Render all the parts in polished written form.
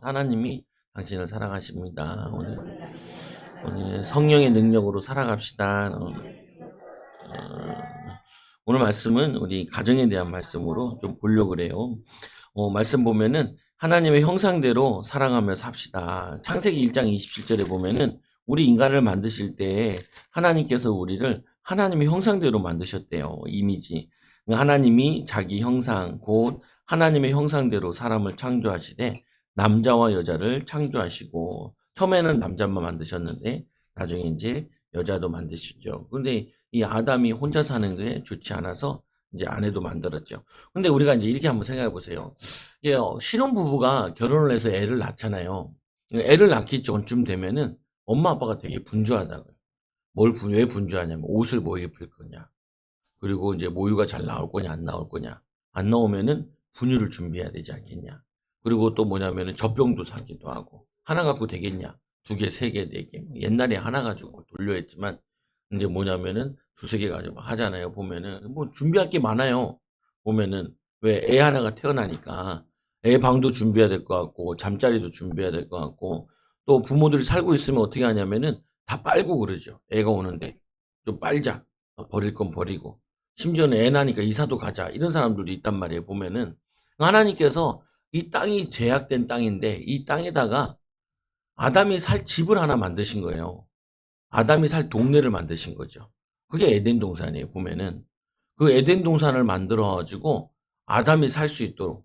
하나님이 당신을 사랑하십니다. 오늘 성령의 능력으로 살아갑시다. 오늘 말씀은 우리 가정에 대한 말씀으로 좀 보려고 그래요. 말씀 보면은 하나님의 형상대로 사랑하며 삽시다. 창세기 1장 27절에 보면은 우리 인간을 만드실 때 하나님께서 우리를 하나님의 형상대로 만드셨대요. 이미지. 하나님이 자기 형상, 곧 하나님의 형상대로 사람을 창조하시되 남자와 여자를 창조하시고, 처음에는 남자만 만드셨는데 나중에 이제 여자도 만드시죠. 근데 이 아담이 혼자 사는 게 좋지 않아서 이제 아내도 만들었죠. 근데 우리가 이제 이렇게 한번 생각해 보세요. 신혼부부가 결혼을 해서 애를 낳잖아요. 애를 낳기 전쯤 되면은 엄마 아빠가 되게 분주하다고요. 왜 분주하냐면 옷을 뭐 입을 거냐, 그리고 이제 모유가 잘 나올 거냐 안 나올 거냐, 안 나오면은 분유를 준비해야 되지 않겠냐, 그리고 또 뭐냐면은 젖병도 사기도 하고, 하나 갖고 되겠냐, 두 개, 세 개, 네 개. 옛날에 하나 가지고 돌려 했지만 이제 뭐냐면은 두세 개 가지고 하잖아요. 보면은 뭐 준비할 게 많아요. 보면은 왜 애 하나가 태어나니까 애 방도 준비해야 될 것 같고, 잠자리도 준비해야 될 것 같고, 또 부모들이 살고 있으면 어떻게 하냐면은 다 빨고 그러죠. 애가 오는데 좀 빨자, 버릴 건 버리고, 심지어는 애 나니까 이사도 가자, 이런 사람들도 있단 말이에요. 보면은 하나님께서 이 땅이 제약된 땅인데 이 땅에다가 아담이 살 집을 하나 만드신 거예요. 아담이 살 동네를 만드신 거죠. 그게 에덴 동산이에요. 보면은 그 에덴 동산을 만들어 가지고 아담이 살 수 있도록.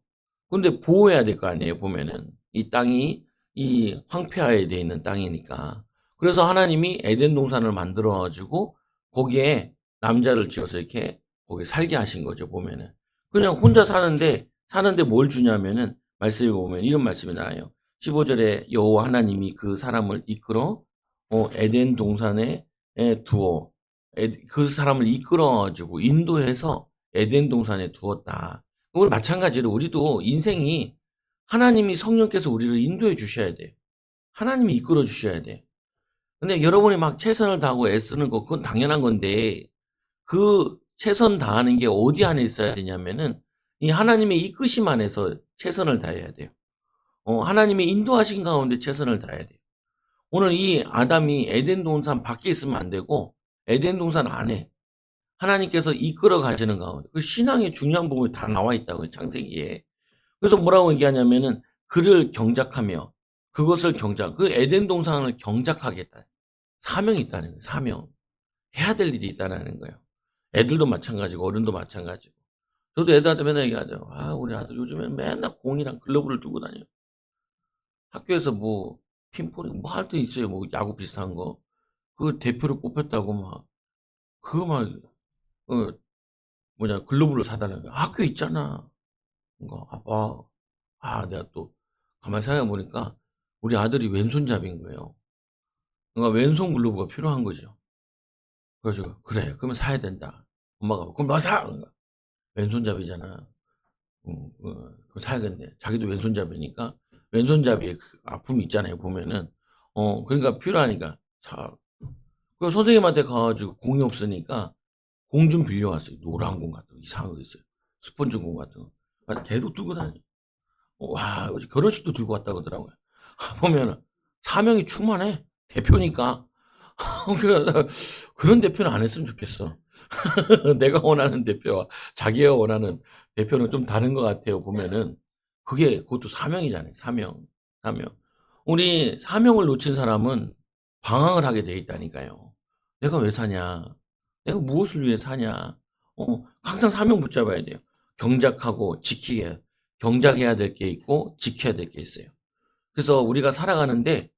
근데 보호해야 될 거 아니에요. 보면은 이 땅이 이 황폐화에 돼 있는 땅이니까. 그래서 하나님이 에덴 동산을 만들어 가지고 거기에 남자를 지어서 이렇게 거기 살게 하신 거죠. 보면은 그냥 혼자 사는데 뭘 주냐면은, 말씀에 보면 이런 말씀이 나와요. 15절에 여호와 하나님이 그 사람을 이끌어 에덴 동산에 두어, 그 사람을 이끌어 가지고 인도해서 에덴 동산에 두었다. 오늘 마찬가지로 우리도 인생이 하나님이, 성령께서 우리를 인도해 주셔야 돼요. 하나님이 이끌어 주셔야 돼요. 근데 여러분이 막 최선을 다하고 애쓰는 거, 그건 당연한 건데, 그 최선 다하는 게 어디 안에 있어야 되냐면은 이 하나님의 이끄심 안에서 최선을 다해야 돼요. 하나님의 인도하신 가운데 최선을 다해야 돼요. 오늘 이 아담이 에덴 동산 밖에 있으면 안 되고 에덴 동산 안에 하나님께서 이끌어 가시는 가운데, 그 신앙의 중요한 부분이 다 나와 있다고요, 창세기에. 그래서 뭐라고 얘기하냐면은 그를 경작하며, 그 에덴 동산을 경작하겠다. 사명이 있다는 거예요. 사명. 해야 될 일이 있다는 거예요. 애들도 마찬가지고 어른도 마찬가지고. 저도 애들한테 맨날 얘기하죠. 우리 아들 요즘엔 맨날 공이랑 글러브를 들고 다녀요. 학교에서 뭐 핀볼이 뭐 할 때 있어요. 뭐 야구 비슷한 거. 그 대표로 뽑혔다고 막 그거 막 어 글러브를 사달라는 거야. 학교에 있잖아. 그러니까 "아빠." 내가 또 가만히 생각해 보니까 우리 아들이 왼손잡이인 거예요. 그러니까 왼손 글러브가 필요한 거죠. 그래 가지고 "그래. 그러면 사야 된다." 엄마가 "그럼 뭐 사?" 그러니까 "왼손잡이잖아. 그거 사야겠네." 자기도 왼손잡이니까 왼손잡이의 그 아픔이 있잖아요, 보면은. 그러니까 필요하니까 사. 그 선생님한테 가 가지고 공이 없으니까 공 좀 빌려왔어요. 노란 공 같은 거, 이상한 거 있어요. 스펀지 공 같은 거. 계속 들고 다녀요. 어제 결혼식도 들고 왔다 그러더라고요. 보면은 사명이 충만해. 대표니까. 그래서 그런 대표는 안 했으면 좋겠어. 내가 원하는 대표와 자기가 원하는 대표는 좀 다른 것 같아요, 보면은. 그것도 사명이잖아요, 사명. 사명. 우리 사명을 놓친 사람은 방황을 하게 돼 있다니까요. '내가 왜 사냐? 내가 무엇을 위해 사냐?' 항상 사명 붙잡아야 돼요. 경작하고 지키게. 경작해야 될 게 있고 지켜야 될 게 있어요. 그래서 우리가 살아가는데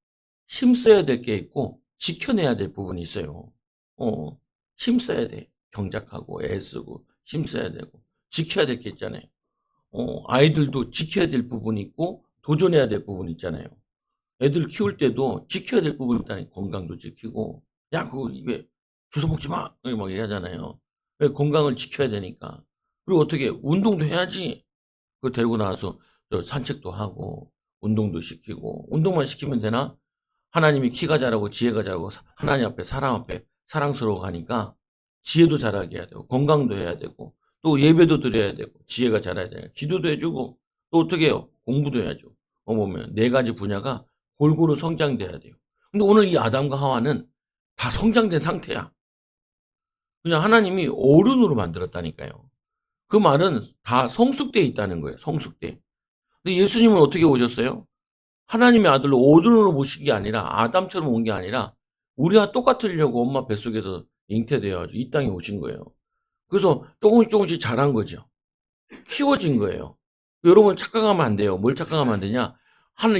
힘써야 될 게 있고 지켜내야 될 부분이 있어요. 힘써야 돼. 경작하고 애쓰고 힘써야 되고 지켜야 될 게 있잖아요. 아이들도 지켜야 될 부분이 있고 도전해야 될 부분이 있잖아요. 애들 키울 때도 지켜야 될 부분이 있다니까. 건강도 지키고 "야 그거 입에 주워 먹지 마." 이렇게 막 얘기하잖아요. 왜? 건강을 지켜야 되니까. 그리고 어떻게 운동도 해야지. 그거 데리고 나와서 산책도 하고 운동도 시키고. 운동만 시키면 되나? 하나님이 키가 자라고 지혜가 자라고 하나님 앞에, 사람 앞에 사랑스러워 가니까 지혜도 자라게 해야 되고 건강도 해야 되고 또 예배도 드려야 되고 지혜가 자라야 되고 기도도 해 주고 또 어떻게 해요? 공부도 해야죠. 보면 네 가지 분야가 골고루 성장돼야 돼요. 근데 오늘 이 아담과 하와는 다 성장된 상태야. 그냥 하나님이 어른으로 만들었다니까요. 그 말은 다 성숙돼 있다는 거예요. 성숙돼. 근데 예수님은 어떻게 오셨어요? 하나님의 아들로 어른으로 모신 게 아니라 아담처럼 온 게 아니라 우리와 똑같으려고 엄마 뱃속에서 잉태되어 가지고 이 땅에 오신 거예요. 그래서 조금씩 자란 거죠. 키워진 거예요. 여러분 착각하면 안 돼요. 뭘 착각하면 안 되냐?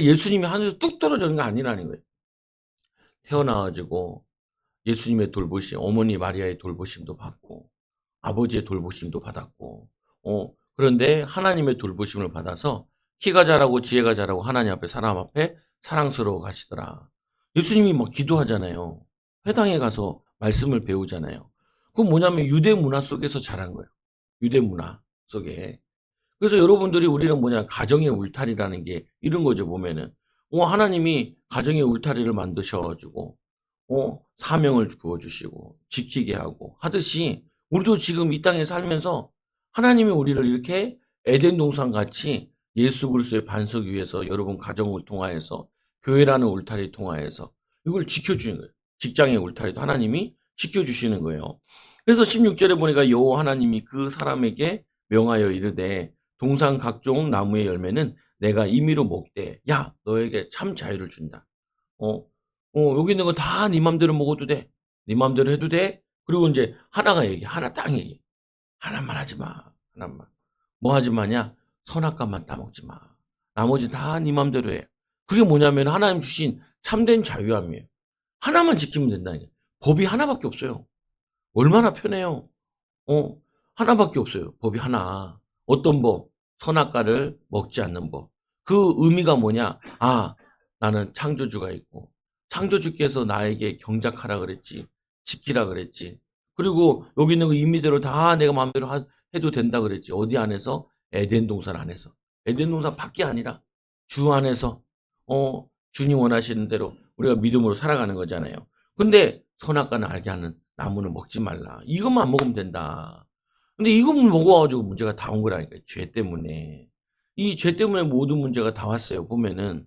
예수님이 하늘에서 뚝 떨어지는 거 아니라는 거예요. 태어나 가지고 예수님의 돌보심, 어머니 마리아의 돌보심도 받고 아버지의 돌보심도 받았고 그런데 하나님의 돌보심을 받아서 키가 자라고 지혜가 자라고 하나님 앞에 사람 앞에 사랑스러워 가시더라. 예수님이 막 기도하잖아요. 회당에 가서 말씀을 배우잖아요. 그건 뭐냐면 유대 문화 속에서 자란 거예요. 유대 문화 속에. 그래서 여러분들이 우리는 뭐냐 가정의 울타리라는 게 이런 거죠 보면은 하나님이 가정의 울타리를 만드셔 가지고 사명을 부어주시고 지키게 하고 하듯이 우리도 지금 이 땅에 살면서 하나님이 우리를 이렇게 에덴 동산 같이 예수 그리스도의 반석 위에서 여러분 가정을 통하여서 교회라는 울타리 통하여서 이걸 지켜주는 거예요. 직장의 울타리도 하나님이 지켜주시는 거예요. 그래서 16절에 보니까 여호와 하나님이 그 사람에게 명하여 이르되 동산 각종 나무의 열매는 내가 임의로 먹되 야 너에게 참 자유를 준다. 여기 있는 거 다 네 맘대로 먹어도 돼. 네 맘대로 해도 돼. 그리고 이제 하나가 얘기해. 하나 딱 얘기해. 하나만 하지 마. 하나만. 뭐 하지 마냐? 선악과만 따먹지 마. 나머지 다 네 맘대로 해. 그게 뭐냐면 하나님 주신 참된 자유함이에요. 하나만 지키면 된다는 게. 법이 하나밖에 없어요. 얼마나 편해요. 하나밖에 없어요. 법이 하나. 어떤 법? 선악과를 먹지 않는 법. 그 의미가 뭐냐? 나는 창조주가 있고 창조주께서 나에게 경작하라 그랬지. 지키라 그랬지. 그리고 여기 있는 거 임의대로 다 내가 마음대로 해도 된다 그랬지. 어디 안에서? 에덴 동산 안에서. 에덴 동산 밖이 아니라 주 안에서 주님 원하시는 대로 우리가 믿음으로 살아가는 거잖아요. 근데 선악과는 알게 하는 나무는 먹지 말라. 이것만 먹으면 된다. 근데 이것만 먹어가지고 문제가 다 온 거라니까요. 죄 때문에. 이 죄 때문에 모든 문제가 다 왔어요. 보면은.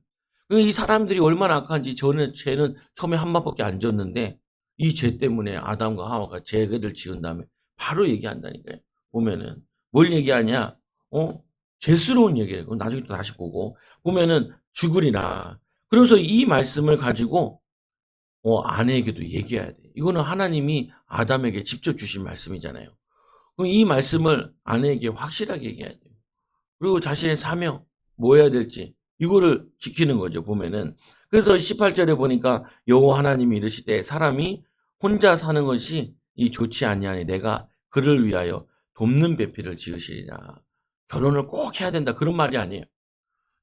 이 사람들이 얼마나 악한지 죄는 처음에 한 번밖에 안 졌는데 이 죄 때문에 아담과 하와가 죄를 지은 다음에 바로 얘기한다니까요. 보면은 뭘 얘기하냐? 죄스러운 얘기예요. 그럼 나중에 또 다시 보고 보면은 죽으리라. 그래서 이 말씀을 가지고 아내에게도 얘기해야 돼. 이거는 하나님이 아담에게 직접 주신 말씀이잖아요. 그럼 이 말씀을 아내에게 확실하게 얘기해야 돼요. 그리고 자신의 사명, 뭐 해야 될지 이거를 지키는 거죠. 보면은. 그래서 18절에 보니까 여호와 하나님이 이르시되 사람이 혼자 사는 것이 이 좋지 아니하니 내가 그를 위하여 돕는 배필을 지으시리라. 결혼을 꼭 해야 된다. 그런 말이 아니에요.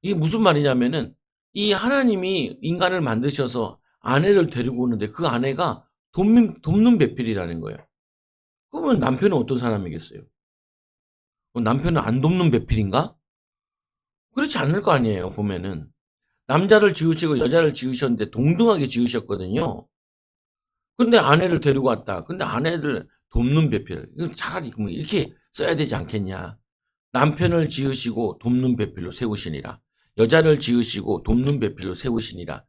이게 무슨 말이냐면은 이 하나님이 인간을 만드셔서 아내를 데리고 오는데 그 아내가 돕는 배필이라는 거예요. 그러면 남편은 어떤 사람이겠어요? 남편은 안 돕는 배필인가? 그렇지 않을 거 아니에요, 보면은. 남자를 지으시고 여자를 지으셨는데 동등하게 지으셨거든요. 근데 아내를 데리고 왔다. 근데 아내를 돕는 배필. 이건 차라리 그러면 이렇게 써야 되지 않겠냐. 남편을 지으시고 돕는 배필로 세우시니라. 여자를 지으시고 돕는 배필로 세우시니라.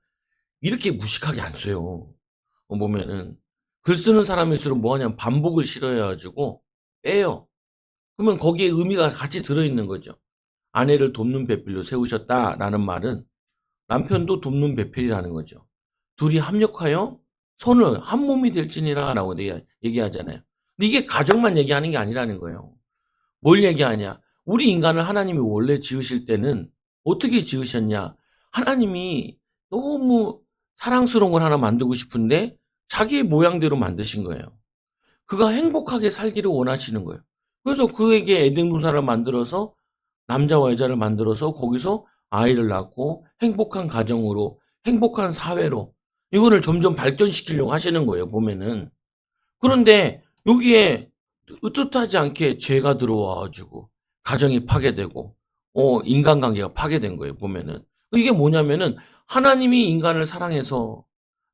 이렇게 무식하게 안 써요. 보면은. 글 쓰는 사람일수록 뭐 하냐면 반복을 싫어해 가지고 빼요. 그러면 거기에 의미가 같이 들어있는 거죠. 아내를 돕는 배필로 세우셨다라는 말은 남편도 돕는 배필이라는 거죠. 둘이 합력하여 손을 한 몸이 될지니라라고 얘기하잖아요. 근데 이게 가정만 얘기하는 게 아니라는 거예요. 뭘 얘기하냐? 우리 인간을 하나님이 원래 지으실 때는 어떻게 지으셨냐? 하나님이 너무 사랑스러운 걸 하나 만들고 싶은데 자기의 모양대로 만드신 거예요. 그가 행복하게 살기를 원하시는 거예요. 그래서 그에게 에덴 동산을 만들어서 남자와 여자를 만들어서 거기서 아이를 낳고 행복한 가정으로 행복한 사회로 이거를 점점 발전시키려고 하시는 거예요. 보면은. 그런데 여기에 뜻하지 않게 죄가 들어와 가지고 가정이 파괴되고 인간관계가 파괴된 거예요. 보면은. 이게 뭐냐면은 하나님이 인간을 사랑해서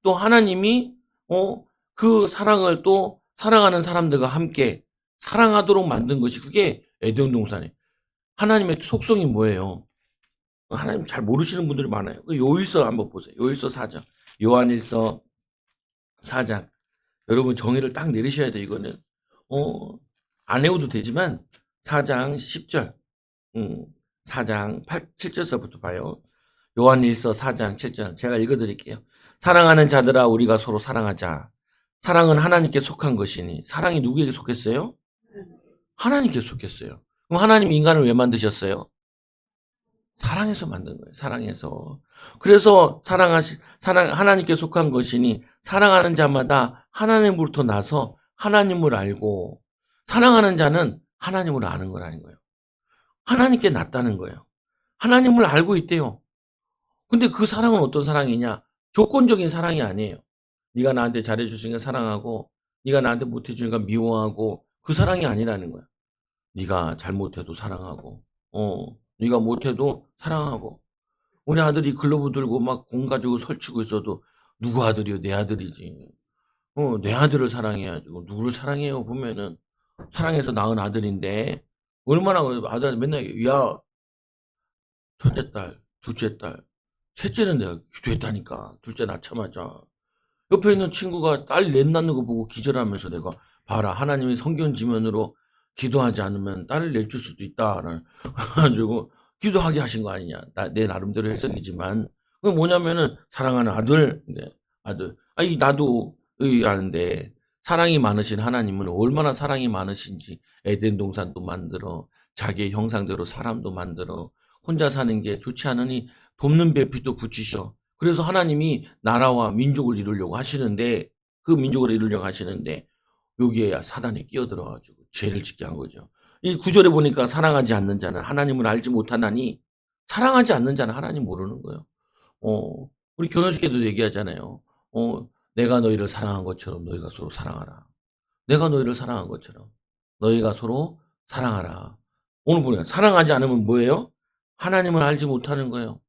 또 하나님이 그 사랑을 또 사랑하는 사람들과 함께 사랑하도록 만든 것이 그게 에덴 동산이에요. 하나님의 속성이 뭐예요? 하나님 잘 모르시는 분들이 많아요. 그 요일서 한번 보세요. 요일서 4장, 요한일서 4장. 여러분 정의를 딱 내리셔야 돼요. 이거는 안 외워도 되지만 4장 10절, 4장 7절서부터 봐요. 요한일서 4장 7절 제가 읽어드릴게요. 사랑하는 자들아 우리가 서로 사랑하자. 사랑은 하나님께 속한 것이니. 사랑이 누구에게 속했어요? 하나님께 속했어요. 그럼 하나님 인간을 왜 만드셨어요? 사랑해서 만든 거예요. 사랑해서. 그래서 하나님께 속한 것이니 사랑하는 자마다 하나님으로부터 나서 하나님을 알고, 사랑하는 자는 하나님을 아는 거라는 거예요. 하나님께 낫다는 거예요. 하나님을 알고 있대요. 근데 그 사랑은 어떤 사랑이냐? 조건적인 사랑이 아니에요. 네가 나한테 잘해줬으니까 사랑하고, 네가 나한테 못해주니까 미워하고, 그 사랑이 아니라는 거예요. 네가 잘못해도 사랑하고, 네가 못해도 사랑하고. 우리 아들이 글러브 들고 막 공 가지고 설치고 있어도 누구 아들이요? 내 아들이지. 내 아들을 사랑해야지. 누구를 사랑해요? 보면은 사랑해서 낳은 아들인데 얼마나 아들 맨날 야 첫째 딸, 둘째 딸, 셋째는 내가 됐다니까. 둘째 낳자마자 옆에 있는 친구가 딸 넷 낳는 거 보고 기절하면서 내가 봐라 하나님이 성경 지면으로 기도하지 않으면 딸을 내줄 수도 있다라는 가지고 기도하게 하신 거 아니냐. 내 나름대로 해석이지만 그게 뭐냐면은 사랑하는 아들, 네, 아들. 아니 나도 아는데 사랑이 많으신 하나님은 얼마나 사랑이 많으신지 에덴 동산도 만들어 자기의 형상대로 사람도 만들어 혼자 사는 게 좋지 않으니 돕는 배필도 붙이셔. 그래서 하나님이 나라와 민족을 이루려고 하시는데 그 민족을 이루려고 하시는데 여기에 사단이 끼어들어가지고 죄를 짓게 한 거죠. 이 구절에 보니까 사랑하지 않는 자는 하나님을 알지 못하나니, 사랑하지 않는 자는 하나님 모르는 거예요. 우리 결혼식에도 얘기하잖아요. 내가 너희를 사랑한 것처럼 너희가 서로 사랑하라. 내가 너희를 사랑한 것처럼 너희가 서로 사랑하라. 오늘 보니까 사랑하지 않으면 뭐예요? 하나님을 알지 못하는 거예요.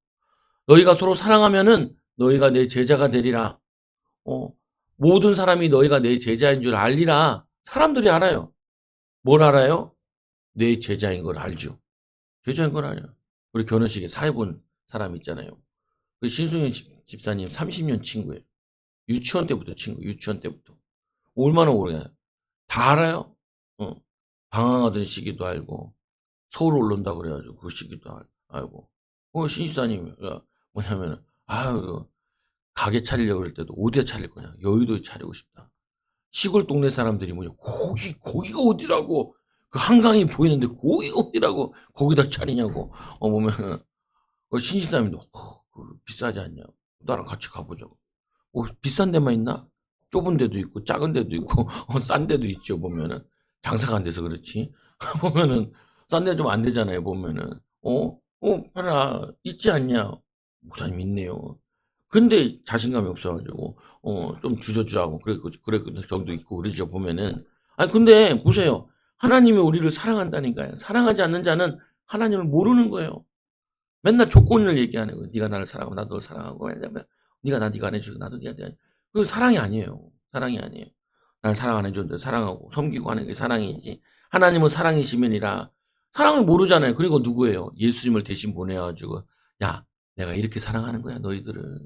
너희가 서로 사랑하면은 너희가 내 제자가 되리라. 모든 사람이 너희가 내 제자인 줄 알리라. 사람들이 알아요. 뭘 알아요? 내 제자인 걸 알죠. 제자인 걸 알아요. 우리 결혼식에 사회 본 사람 있잖아요. 그 신승현 집사님 30년 친구예요. 유치원 때부터 친구, 유치원 때부터. 얼마나 오래, 다 알아요. 방황하던 시기도 알고, 서울 올라온다고 그래가지고 그 시기도 알고. 신 집사님이 뭐냐면은, 가게 차리려고 할 때도 어디에 차릴 거냐? 여의도에 차리고 싶다. 시골 동네 사람들이 뭐냐? 거기가 어디라고? 그 한강이 보이는데 거기가 어디라고? 거기다 차리냐고. 보면은, 신집사님도, 비싸지 않냐? 나랑 같이 가보자고. 비싼 데만 있나? 좁은 데도 있고, 작은 데도 있고, 싼 데도 있죠, 보면은. 장사가 안 돼서 그렇지. 보면은, 싼 데 좀 안 되잖아요, 보면은. 봐라, 있지 않냐? 목사님 있네요. 근데 자신감이 없어가지고, 좀 주저주저하고, 그랬거든, 정도 있고, 그러죠, 보면은. 아니, 근데, 보세요. 하나님이 우리를 사랑한다니까요. 사랑하지 않는 자는 하나님을 모르는 거예요. 맨날 조건을 얘기하는 거예요. 네가 나를 사랑하고, 나도 너를 사랑하고, 왜냐면, 네가 안 해주고, 나도 네가. 그 사랑이 아니에요. 사랑이 아니에요. 난 사랑 안 해줬는데 사랑하고, 섬기고 하는 게 사랑이지. 하나님은 사랑이시면이라, 사랑을 모르잖아요. 그리고 누구예요? 예수님을 대신 보내가지고, 야, 내가 이렇게 사랑하는 거야, 너희들을.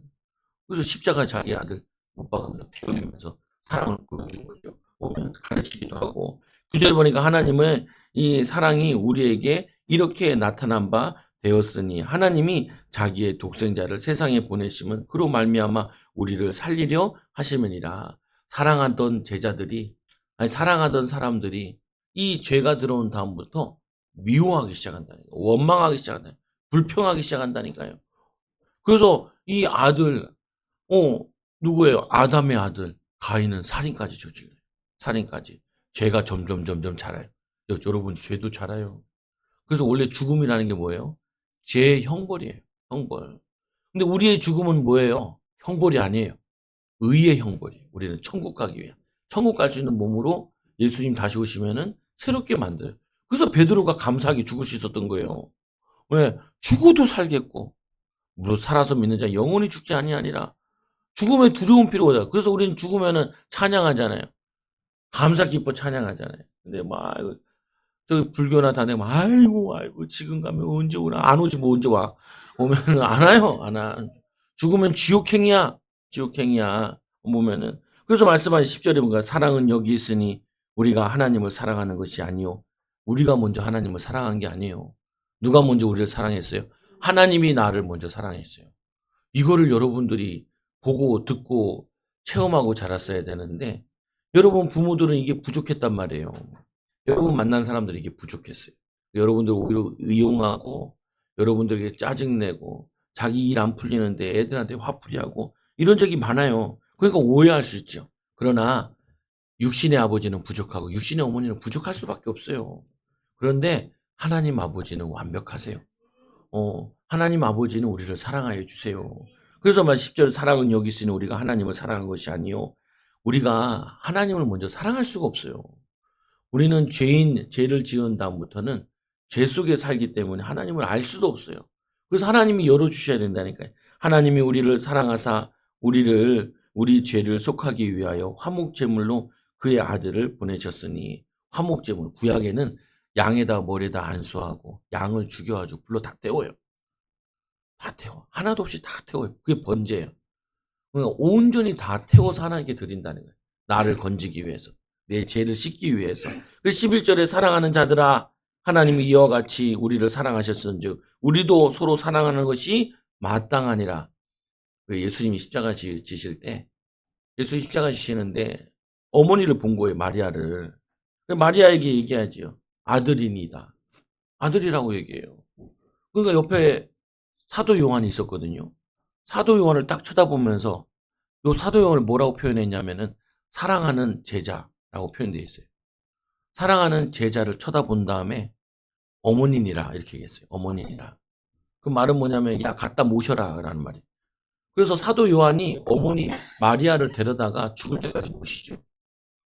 그래서 십자가 자기 아들 못 박아서 피 흘리면서 사랑을 보여준 거죠. 보면 가르치기도 하고. 구절 보니까 하나님의 이 사랑이 우리에게 이렇게 나타난 바 되었으니 하나님이 자기의 독생자를 세상에 보내심은 그로 말미암아 우리를 살리려 하심이니라. 사랑하던 제자들이, 사랑하던 사람들이 이 죄가 들어온 다음부터 미워하기 시작한다니까요. 원망하기 시작한다니까요. 불평하기 시작한다니까요. 그래서 이 아들, 누구예요? 아담의 아들 가인은 살인까지 저질러요. 살인까지. 죄가 점점 자라요. 여러분 죄도 자라요. 그래서 원래 죽음이라는 게 뭐예요? 죄의 형벌이에요. 형벌. 근데 우리의 죽음은 뭐예요? 형벌이 아니에요. 의의 형벌이에요. 우리는 천국 가기 위해. 천국 갈 수 있는 몸으로 예수님 다시 오시면은 새롭게 만들어요. 그래서 베드로가 감사하게 죽을 수 있었던 거예요. 왜? 죽어도 살겠고, 무릇 살아서 믿는 자 영원히 죽지 아니하니라. 죽음의 두려움 필요가 없어요. 그래서 우리는 죽으면은 찬양하잖아요. 감사 기뻐 찬양하잖아요. 근데 막 저 불교나 다니면 아이고 지금 가면 언제 오나, 안 오지 뭐 언제 와. 보면은 안 와요. 안 와. 죽으면 지옥행이야. 지옥행이야. 보면은. 그래서 말씀하신 10절에 보니까 사랑은 여기 있으니 우리가 하나님을 사랑하는 것이 아니요. 우리가 먼저 하나님을 사랑한 게 아니에요. 누가 먼저 우리를 사랑했어요? 하나님이 나를 먼저 사랑했어요. 이거를 여러분들이 보고 듣고 체험하고 자랐어야 되는데 여러분 부모들은 이게 부족했단 말이에요. 여러분 만난 사람들이 이게 부족했어요. 여러분들 오히려 의용하고 여러분들에게 짜증내고 자기 일 안 풀리는데 애들한테 화풀이하고 이런 적이 많아요. 그러니까 오해할 수 있죠. 그러나 육신의 아버지는 부족하고 육신의 어머니는 부족할 수밖에 없어요. 그런데 하나님 아버지는 완벽하세요. 하나님 아버지는 우리를 사랑하여 주세요. 그래서 10절 사랑은 여기 있으니 우리가 하나님을 사랑한 것이 아니요. 우리가 하나님을 먼저 사랑할 수가 없어요. 우리는 죄를 지은 다음부터는 죄 속에 살기 때문에 하나님을 알 수도 없어요. 그래서 하나님이 열어주셔야 된다니까요. 하나님이 우리를 사랑하사 우리 죄를 속하기 위하여 화목제물로 그의 아들을 보내셨으니 화목제물, 구약에는 양에다 머리에다 안수하고 양을 죽여가지고 불로 다 태워요. 다 태워. 하나도 없이 다 태워요. 그게 번제예요. 그러니까 온전히 다 태워서 하나님께 드린다는 거예요. 나를 건지기 위해서. 내 죄를 씻기 위해서. 그 11절에 사랑하는 자들아 하나님이 이와 같이 우리를 사랑하셨은즉 우리도 서로 사랑하는 것이 마땅하니라. 예수님이 십자가 지실 때 예수님 십자가 지시는데 어머니를 본 거예요. 마리아를. 마리아에게 얘기하죠. 아들이니다. 아들이라고 얘기해요. 그러니까 옆에 사도 요한이 있었거든요. 사도 요한을 딱 쳐다보면서 요 사도 요한을 뭐라고 표현했냐면은 사랑하는 제자라고 표현되어 있어요. 사랑하는 제자를 쳐다본 다음에 어머니니라 이렇게 얘기했어요. 어머니니라. 그 말은 뭐냐면 야 갖다 모셔라 라는 말이에요. 그래서 사도 요한이 어머니 마리아를 데려다가 죽을 때까지 모시죠.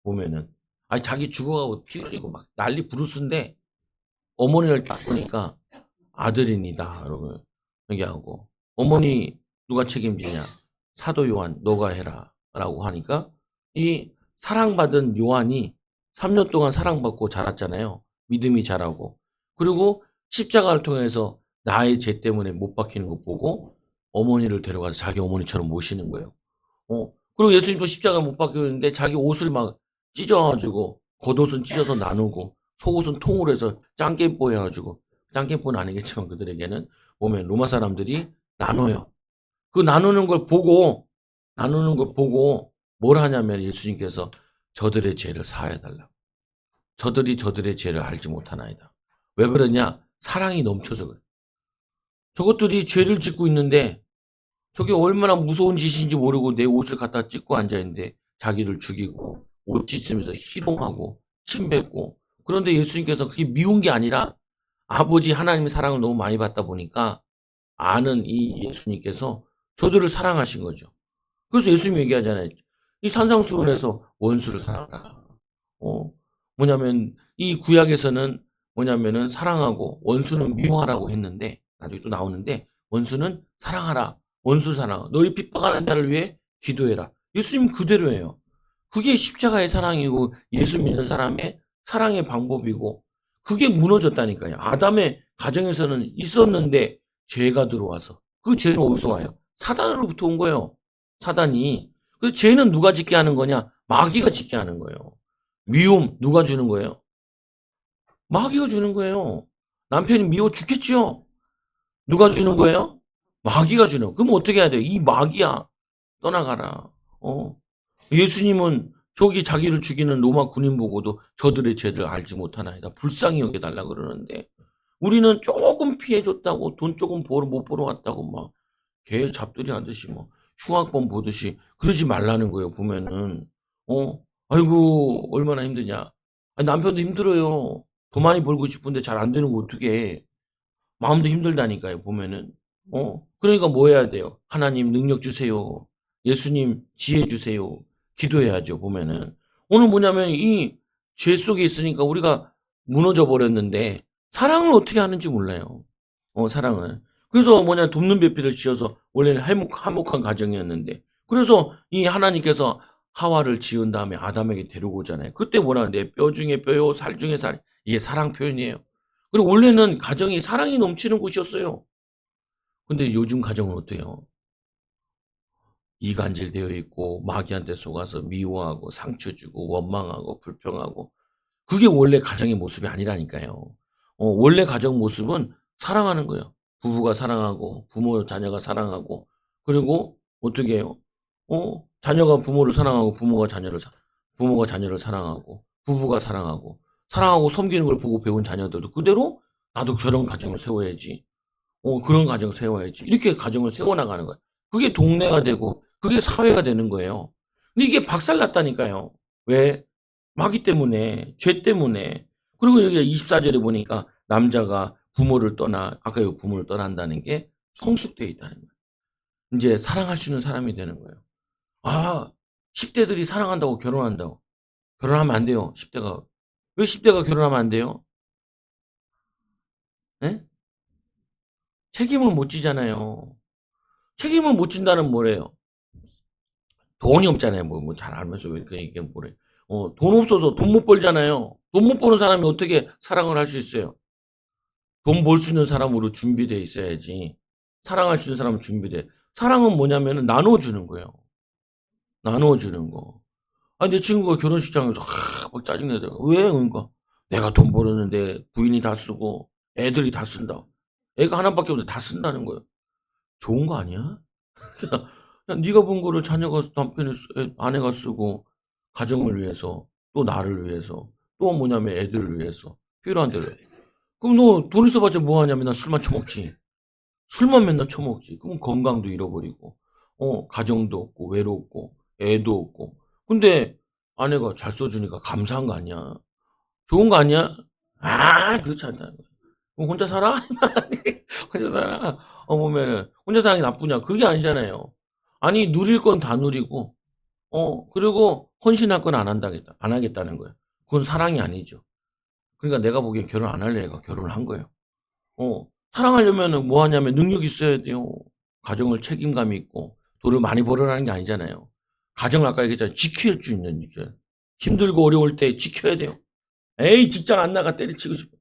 보면은 아니 자기 죽어가고 피 흘리고 막 난리 부르스인데 어머니를 딱 보니까 아들입니다. 여러분 얘기하고 어머니 누가 책임지냐? 사도 요한 너가 해라 라고 하니까 이 사랑받은 요한이 3년 동안 사랑받고 자랐잖아요. 믿음이 자라고. 그리고 십자가를 통해서 나의 죄 때문에 못 박히는 거 보고 어머니를 데려가서 자기 어머니처럼 모시는 거예요. 그리고 예수님도 십자가 못 박히는데 자기 옷을 막 찢어가지고 겉옷은 찢어서 나누고 속옷은 통으로 해서 짱깨뽀 해가지고 짱깨뽀는 아니겠지만 그들에게는 보면 로마 사람들이 나눠요. 그 나누는 걸 보고 뭘 하냐면 예수님께서 저들의 죄를 사하여 달라고. 저들이 저들의 죄를 알지 못하나이다. 왜 그러냐? 사랑이 넘쳐서 그래. 저것들이 죄를 짓고 있는데 저게 얼마나 무서운 짓인지 모르고 내 옷을 갖다 찢고 앉아있는데 자기를 죽이고 옷 찢으면서 희롱하고 침 뱉고 그런데 예수님께서 그게 미운 게 아니라 아버지 하나님의 사랑을 너무 많이 받다 보니까 아는 이 예수님께서 저들을 사랑하신 거죠. 그래서 예수님이 얘기하잖아요. 이 산상수훈에서 원수를 사랑하라. 뭐냐면 이 구약에서는 뭐냐면은 사랑하고 원수는 미워하라고 했는데 나중에 또 나오는데 원수는 사랑하라. 원수 사랑하라. 너희 핍박하는 자를 위해 기도해라. 예수님 그대로예요. 그게 십자가의 사랑이고 예수 믿는 사람의 사랑의 방법이고 그게 무너졌다니까요. 아담의 가정에서는 있었는데 죄가 들어와서 그 죄는 어디서 와요? 사단으로부터 온 거예요. 사단이. 그 죄는 누가 짓게 하는 거냐? 마귀가 짓게 하는 거예요. 미움 누가 주는 거예요? 마귀가 주는 거예요. 남편이 미워 죽겠죠? 누가 주는 거예요? 마귀가 주는 거예요. 그럼 어떻게 해야 돼요? 이 마귀야. 떠나가라. 예수님은 저기 자기를 죽이는 로마 군인 보고도 저들의 죄를 알지 못하나이다. 불쌍히 여겨달라 그러는데 우리는 조금 피해줬다고 돈 조금 못 벌어왔다고 막 개 잡들이 하듯이 뭐 흉악범 보듯이 그러지 말라는 거예요. 보면은 아이고 얼마나 힘드냐. 아니, 남편도 힘들어요. 더 많이 벌고 싶은데 잘 안 되는 거 어떻게 마음도 힘들다니까요. 보면은 그러니까 뭐 해야 돼요? 하나님 능력 주세요. 예수님 지혜 주세요. 기도해야죠. 보면은 오늘 뭐냐면 이 죄 속에 있으니까 우리가 무너져 버렸는데 사랑을 어떻게 하는지 몰라요. 사랑을. 그래서 돕는 배필을 지어서 원래는 화목한 가정이었는데 그래서 이 하나님께서 하와를 지은 다음에 아담에게 데리고 오잖아요. 그때 뭐라 내 뼈 중에 뼈요 살 중에 살 이게 사랑 표현이에요. 그리고 원래는 가정이 사랑이 넘치는 곳이었어요. 근데 요즘 가정은 어때요? 이간질되어 있고 마귀한테 속아서 미워하고 상처 주고 원망하고 불평하고 그게 원래 가정의 모습이 아니라니까요. 원래 가정 모습은 사랑하는 거예요. 부부가 사랑하고 부모 자녀가 사랑하고 그리고 어떻게 해요? 자녀가 부모를 사랑하고 부모가 자녀를 사랑하고 부부가 사랑하고 섬기는 걸 보고 배운 자녀들도 그대로 '나도 저런 가정을 세워야지. 그런 가정을 세워야지.' 이렇게 가정을 세워 나가는 거예요. 그게 동네가 되고 그게 사회가 되는 거예요. 근데 이게 박살났다니까요. 왜? 마귀 때문에, 죄 때문에. 그리고 여기 24 절에 보니까 남자가 아까 요 부모를 떠난다는 게 성숙되어 있다는 거예요. 인제 사랑할 수 있는 사람이 되는 거예요. 10 대들이 사랑한다고 결혼한다고. 결혼하면 안 돼요, 10 대가. 왜 10 대가 결혼하면 안 돼요? 예? 책임을 못 지잖아요. 책임을 못 진다는 뭐래요? 돈이 없잖아요. 잘 알면서 왜 이렇게 이게 뭐래. 돈 없어서 돈 못 벌잖아요. 돈 못 버는 사람이 어떻게 사랑을 할 수 있어요? 돈 벌 수 있는 사람으로 준비돼 있어야지. 사랑할 수 있는 사람은 준비돼. 사랑은 뭐냐면은 나눠 주는 거예요. 나눠 주는 거. 내 친구가 결혼식장에서 막 짜증 내더라고. 왜? 그러니까 "내가 돈 벌었는데 부인이 다 쓰고 애들이 다 쓴다." 애가 하나 밖에 없는데 다 쓴다는 거예요. 좋은 거 아니야? 그냥 네가 번 거를 자녀가 남편이 아내가 쓰고 가정을 위해서 또 나를 위해서 또 뭐냐면 애들을 위해서 필요한 대로 해. 그럼 너 돈 있어봤자 뭐 하냐 맨날 술만 처먹지. 술만 맨날 처먹지. 그럼 건강도 잃어버리고 가정도 없고 외롭고 애도 없고. 근데 아내가 잘 써 주니까 감사한 거 아니야. 좋은 거 아니야? 그렇지 않다는 거야. 그럼 혼자 살아? 혼자 살아? 보면은 혼자 사는 게 나쁘냐? 그게 아니잖아요. 아니 누릴 건 다 누리고 그리고 헌신할 건 안 하겠다는 거예요. 그건 사랑이 아니죠. 그러니까 내가 보기엔 결혼 안 할래 애가 결혼을 한 거예요. 사랑하려면은 뭐 하냐면 능력이 있어야 돼요. 가정을 책임감이 있고 돈을 많이 벌으라는 게 아니잖아요. 가정을 아까 얘기했잖아요. 지킬 수 있는 이제 힘들고 어려울 때 지켜야 돼요. 에이 직장 안 나가 때려치고 싶어.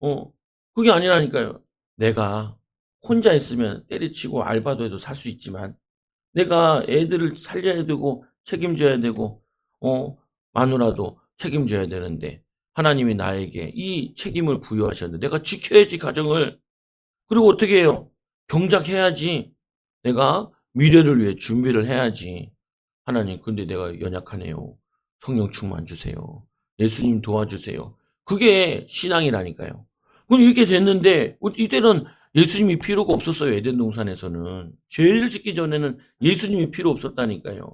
어 그게 아니라니까요. 내가 혼자 있으면 때려치고 알바도 해도 살 수 있지만 내가 애들을 살려야 되고 책임져야 되고 마누라도 책임져야 되는데 하나님이 나에게 이 책임을 부여하셨는데 내가 지켜야지 가정을. 그리고 어떻게 해요? 경작해야지. 내가 미래를 위해 준비를 해야지. 하나님 근데 내가 연약하네요. 성령 충만 주세요. 예수님 도와주세요. 그게 신앙이라니까요. 그럼 이렇게 됐는데 이때는 예수님이 필요가 없었어요. 에덴 동산에서는. 죄를 짓기 전에는 예수님이 필요 없었다니까요.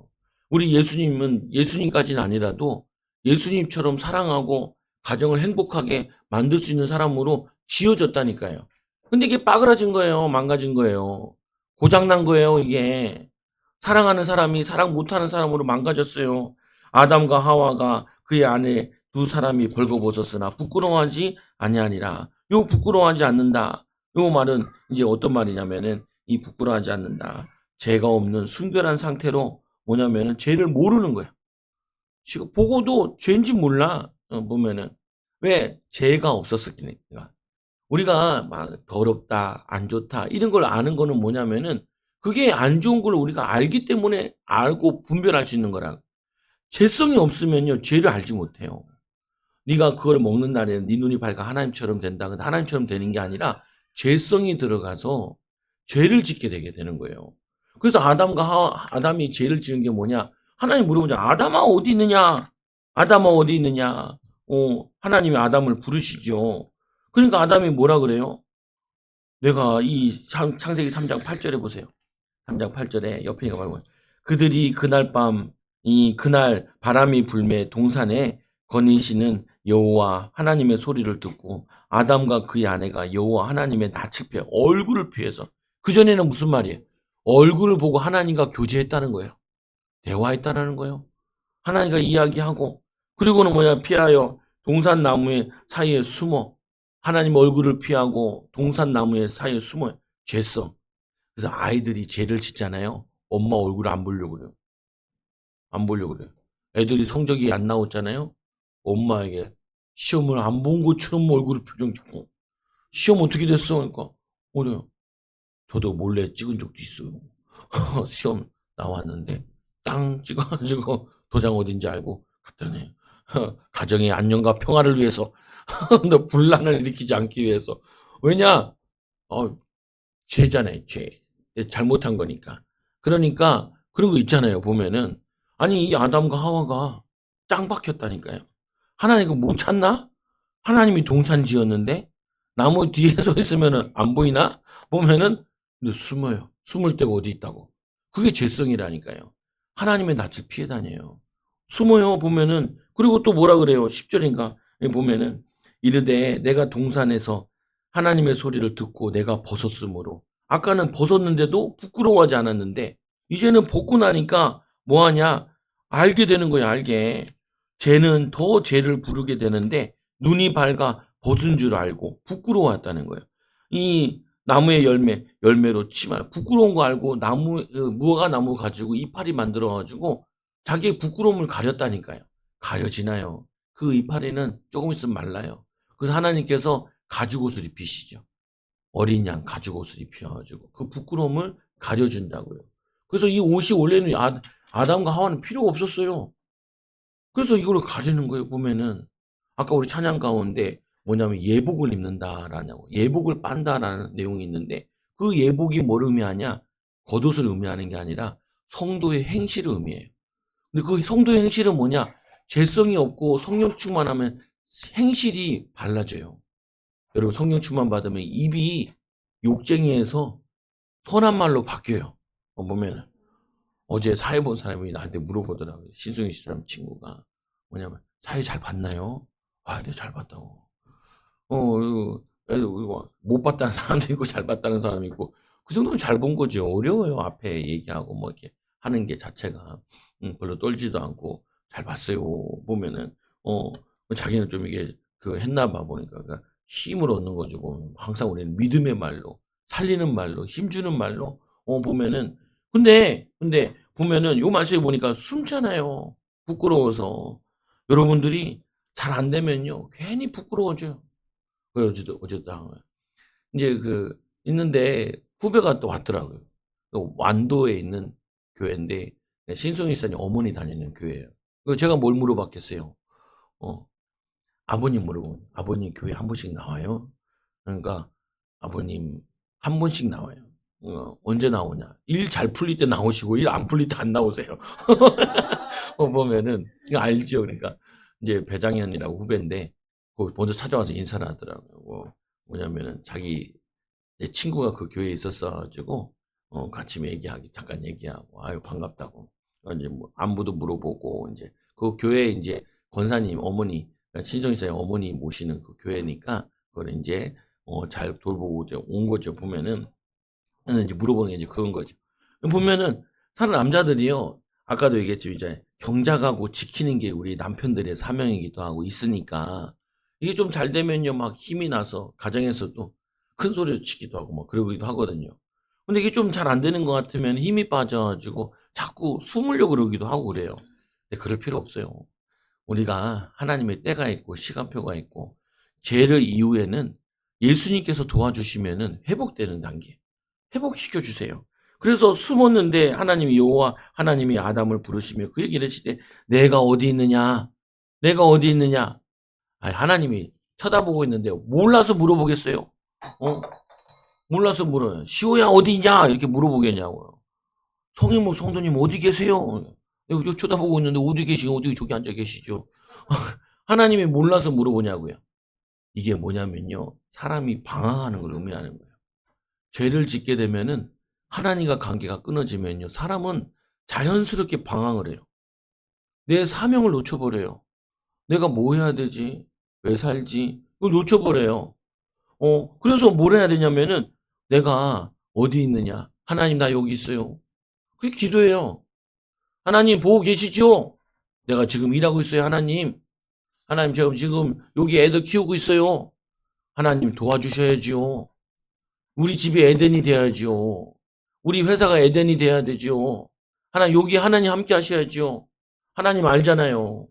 우리 예수님은 예수님까지는 아니라도 예수님처럼 사랑하고 가정을 행복하게 만들 수 있는 사람으로 지어졌다니까요. 근데 이게 빠그라진 거예요. 망가진 거예요. 고장 난 거예요, 이게. 사랑하는 사람이 사랑 못하는 사람으로 망가졌어요. 아담과 하와가 그의 아내 두 사람이 벌거벗었으나 부끄러워하지 아니하니라. 요 부끄러워하지 않는다. 요 말은 이제 어떤 말이냐면은 이 부끄러워하지 않는다. 죄가 없는 순결한 상태로 뭐냐면은 죄를 모르는 거예요. 지금 보고도 죄인지 몰라. 보면은 왜 죄가 없었으니까. 우리가 막 더럽다, 안 좋다 이런 걸 아는 거는 뭐냐면은 그게 안 좋은 걸 우리가 알기 때문에 알고 분별할 수 있는 거라. 죄성이 없으면요 죄를 알지 못해요. 네가 그걸 먹는 날에는 네 눈이 밝아 하나님처럼 된다. 근데 하나님처럼 되는 게 아니라 죄성이 들어가서 죄를 짓게 되게 되는 거예요. 그래서 아담이 죄를 지은 게 뭐냐? 하나님 물어보자. 아담아 어디 있느냐? 아담아 어디 있느냐? 하나님이 아담을 부르시죠. 그러니까 아담이 뭐라 그래요? 내가 이 창세기 3장 8절에 보세요. 3장 8절에 옆에 이거 말고 그들이 그날 바람이 불매 동산에 거니시는 여호와 하나님의 소리를 듣고 아담과 그의 아내가 여호와 하나님의 낯을 피해 얼굴을 피해서 그전에는 무슨 말이에요? 얼굴을 보고 하나님과 교제했다는 거예요. 대화했다라는 거예요. 하나님과 이야기하고 그리고는 뭐냐 피하여 동산 나무의 사이에 숨어 하나님 얼굴을 피하고 동산 나무의 사이에 숨어 죄성. 그래서 아이들이 죄를 짓잖아요. 엄마 얼굴 안 보려고 그래요. 안 보려고 그래요. 애들이 성적이 안 나왔잖아요. 엄마에게 시험을 안 본 것처럼 얼굴 표정 짓고 시험 어떻게 됐어? 그러니까 그래요. 저도 몰래 찍은 적도 있어요. 시험 나왔는데 땅 찍어 가지고 도장 어딘지 알고 갔더니 가정의 안녕과 평화를 위해서 너 분란을 일으키지 않기 위해서. 왜냐? 어 죄잖아요, 죄. 잘못한 거니까. 그러니까 그런 거 있잖아요, 보면은. 아니 이 아담과 하와가 짱 박혔다니까요. 하나님 그거 못 찾나? 하나님이 동산 지었는데 나무 뒤에 서 있으면은 안 보이나? 보면은 근데 숨어요. 숨을 데가 어디 있다고. 그게 죄성이라니까요. 하나님의 낯을 피해 다녀요. 숨어요, 보면은. 그리고 또 뭐라 그래요? 10절인가? 보면은 이르되 내가 동산에서 하나님의 소리를 듣고 내가 벗었으므로. 아까는 벗었는데도 부끄러워하지 않았는데 이제는 벗고 나니까 뭐 하냐? 알게 되는 거야, 알게. 죄는 더 죄를 부르게 되는데 눈이 밝아 벗은 줄 알고 부끄러워했다는 거예요. 이 나무의 열매로 치면 부끄러운 거 알고 무화과 나무 가지고 이파리 만들어 가지고 자기의 부끄러움을 가렸다니까요. 가려지나요? 그 이파리는 조금 있으면 말라요. 그래서 하나님께서 가죽옷을 입히시죠. 어린 양 가죽옷을 입혀 가지고 그 부끄러움을 가려준다고요. 그래서 이 옷이 원래는 아담과 하와는 필요가 없었어요. 그래서 이거를 가리는 거예요, 보면은. 아까 우리 찬양 가운데 뭐냐면 예복을 입는다라냐고, 예복을 빤다라는 내용이 있는데 그 예복이 뭘 의미하냐? 겉옷을 의미하는 게 아니라 성도의 행실을 의미해요. 근데 그 성도의 행실은 뭐냐? 죄성이 없고 성령 충만하면 행실이 달라져요. 여러분 성령 충만 받으면 입이 욕쟁이에서 선한 말로 바뀌어요. 보면은 어제 사회 본 사람이 나한테 물어보더라고요. 신승희 씨라는 친구가. 뭐냐면 사회 잘 봤나요? 아, 네, 잘 봤다고. 그리고 못 봤다는 사람도 있고 잘 봤다는 사람이 있고 그 정도면 잘 본 거죠. 어려워요. 앞에 얘기하고 뭐 이렇게 하는 게 자체가 별로 떨지도 않고 잘 봤어요. 보면은 자기는 좀 이게 그 했나 봐 보니까 그러니까 힘을 얻는 거죠. 보면 항상 우리는 믿음의 말로 살리는 말로 힘주는 말로 보면은 근데 보면은 요 말씀에 보니까 숨잖아요. 부끄러워서 여러분들이 잘 안 되면요 괜히 부끄러워져요. 그 어제도 이제 그 있는데 후배가 또 왔더라고요. 또 완도에 있는 교회인데 신송이 사님 어머니 다니는 교회예요. 그 제가 뭘 물어봤겠어요. 어, 아버님 물어보면 아버님 교회 한 번씩 나와요. 그러니까 아버님 한 번씩 나와요. 언제 나오냐? 일 잘 풀릴 때 나오시고 일 안 풀릴 때 안 나오세요. 보면은 이거 알죠. 그러니까 이제 배장현이라고 후배인데 그 먼저 찾아와서 인사를 하더라고요. 뭐냐면은 자기 내 친구가 그 교회에 있었어 가지고 같이 잠깐 얘기하고 아유 반갑다고 이제 뭐 안부도 물어보고 이제 그 교회 이제 권사님 어머니 그러니까 신성이사의 어머니 모시는 그 교회니까 그걸 이제 잘 돌보고 온 거죠. 보면은 이제 물어보는 게 이제 그런 거죠. 보면은 사는 남자들이요. 아까도 얘기했죠. 이제 경작하고 지키는 게 우리 남편들의 사명이기도 하고 있으니까 이게 좀 잘 되면요. 막 힘이 나서 가정에서도 큰 소리로 치기도 하고 뭐 그러기도 하거든요. 근데 이게 좀 잘 안 되는 것 같으면 힘이 빠져가지고 자꾸 숨으려고 그러기도 하고 그래요. 근데 그럴 필요 없어요. 우리가 하나님의 때가 있고 시간표가 있고 죄를 이후에는 예수님께서 도와주시면은 회복되는 단계. 회복시켜 주세요. 그래서 숨었는데 하나님이 여호와 하나님이 아담을 부르시며 그 얘기를 하시되 내가 어디 있느냐? 내가 어디 있느냐? 아니, 하나님이 쳐다보고 있는데 몰라서 물어보겠어요? 몰라서 물어요. 시호야 어디 있냐? 이렇게 물어보겠냐고요. 성인모 성도님 어디 계세요? 여기 쳐다보고 있는데 어디 계시고 어디 저기 앉아 계시죠? 하나님이 몰라서 물어보냐고요. 이게 뭐냐면요. 사람이 방황하는 걸 의미하는 거예요. 죄를 짓게 되면은 하나님과 관계가 끊어지면요. 사람은 자연스럽게 방황을 해요. 내 사명을 놓쳐버려요. 내가 뭐 해야 되지? 왜 살지? 그걸 놓쳐버려요. 그래서 뭘 해야 되냐면은 내가 어디 있느냐? 하나님 나 여기 있어요. 그게 기도예요. 하나님 보고 계시죠? 내가 지금 일하고 있어요. 하나님. 하나님 제가 지금 여기 애들 키우고 있어요. 하나님 도와주셔야지요. 우리 집이 에덴이 돼야지요. 우리 회사가 에덴이 돼야 되죠. 여기 하나님 함께 하셔야죠. 하나님 알잖아요.